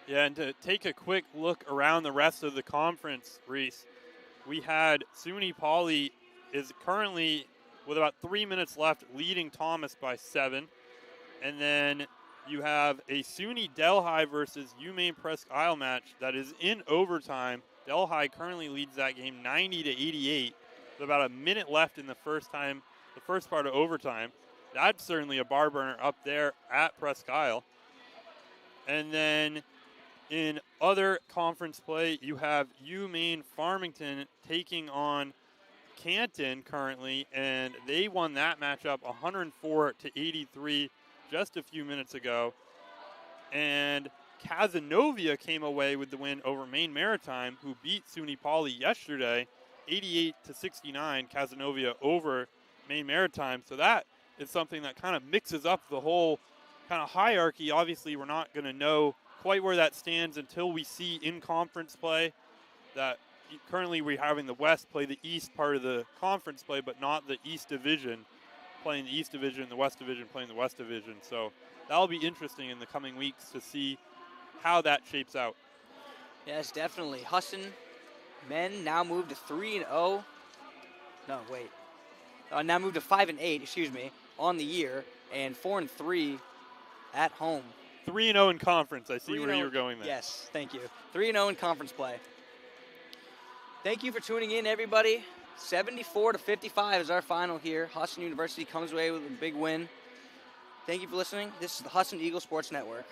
Yeah, and to take a quick look around the rest of the conference, Reese, we had SUNY Poly is currently, with about 3 minutes left, leading Thomas by 7. And then you have a SUNY Delhi versus UMaine Presque Isle match that is in overtime. Delhi currently leads that game 90-88 with about a minute left in the first part of overtime. That's certainly a bar burner up there at Presque Isle. And then in other conference play, you have UMaine Farmington taking on Canton currently, and they won that matchup 104-83 just a few minutes ago. And Cazenovia came away with the win over Maine Maritime, who beat SUNY Poly yesterday, 88-69. Cazenovia over Maine Maritime. So that is something that kind of mixes up the whole kind of hierarchy. Obviously, we're not going to know quite where that stands until we see in conference play that currently we're having the West play the East part of the conference play, but not the East Division playing the East Division, the West Division playing the West Division. So that'll be interesting in the coming weeks to see how that shapes out. Yes, definitely. Husson men now move to 3-0. No, wait. Now move to 5-8, on the year, and 4-3 at home. 3-0 in conference. I see where you were going there. Yes, thank you. 3-0 in conference play. Thank you for tuning in, everybody. 74-55 is our final here. Husson University comes away with a big win. Thank you for listening. This is the Husson Eagles Sports Network.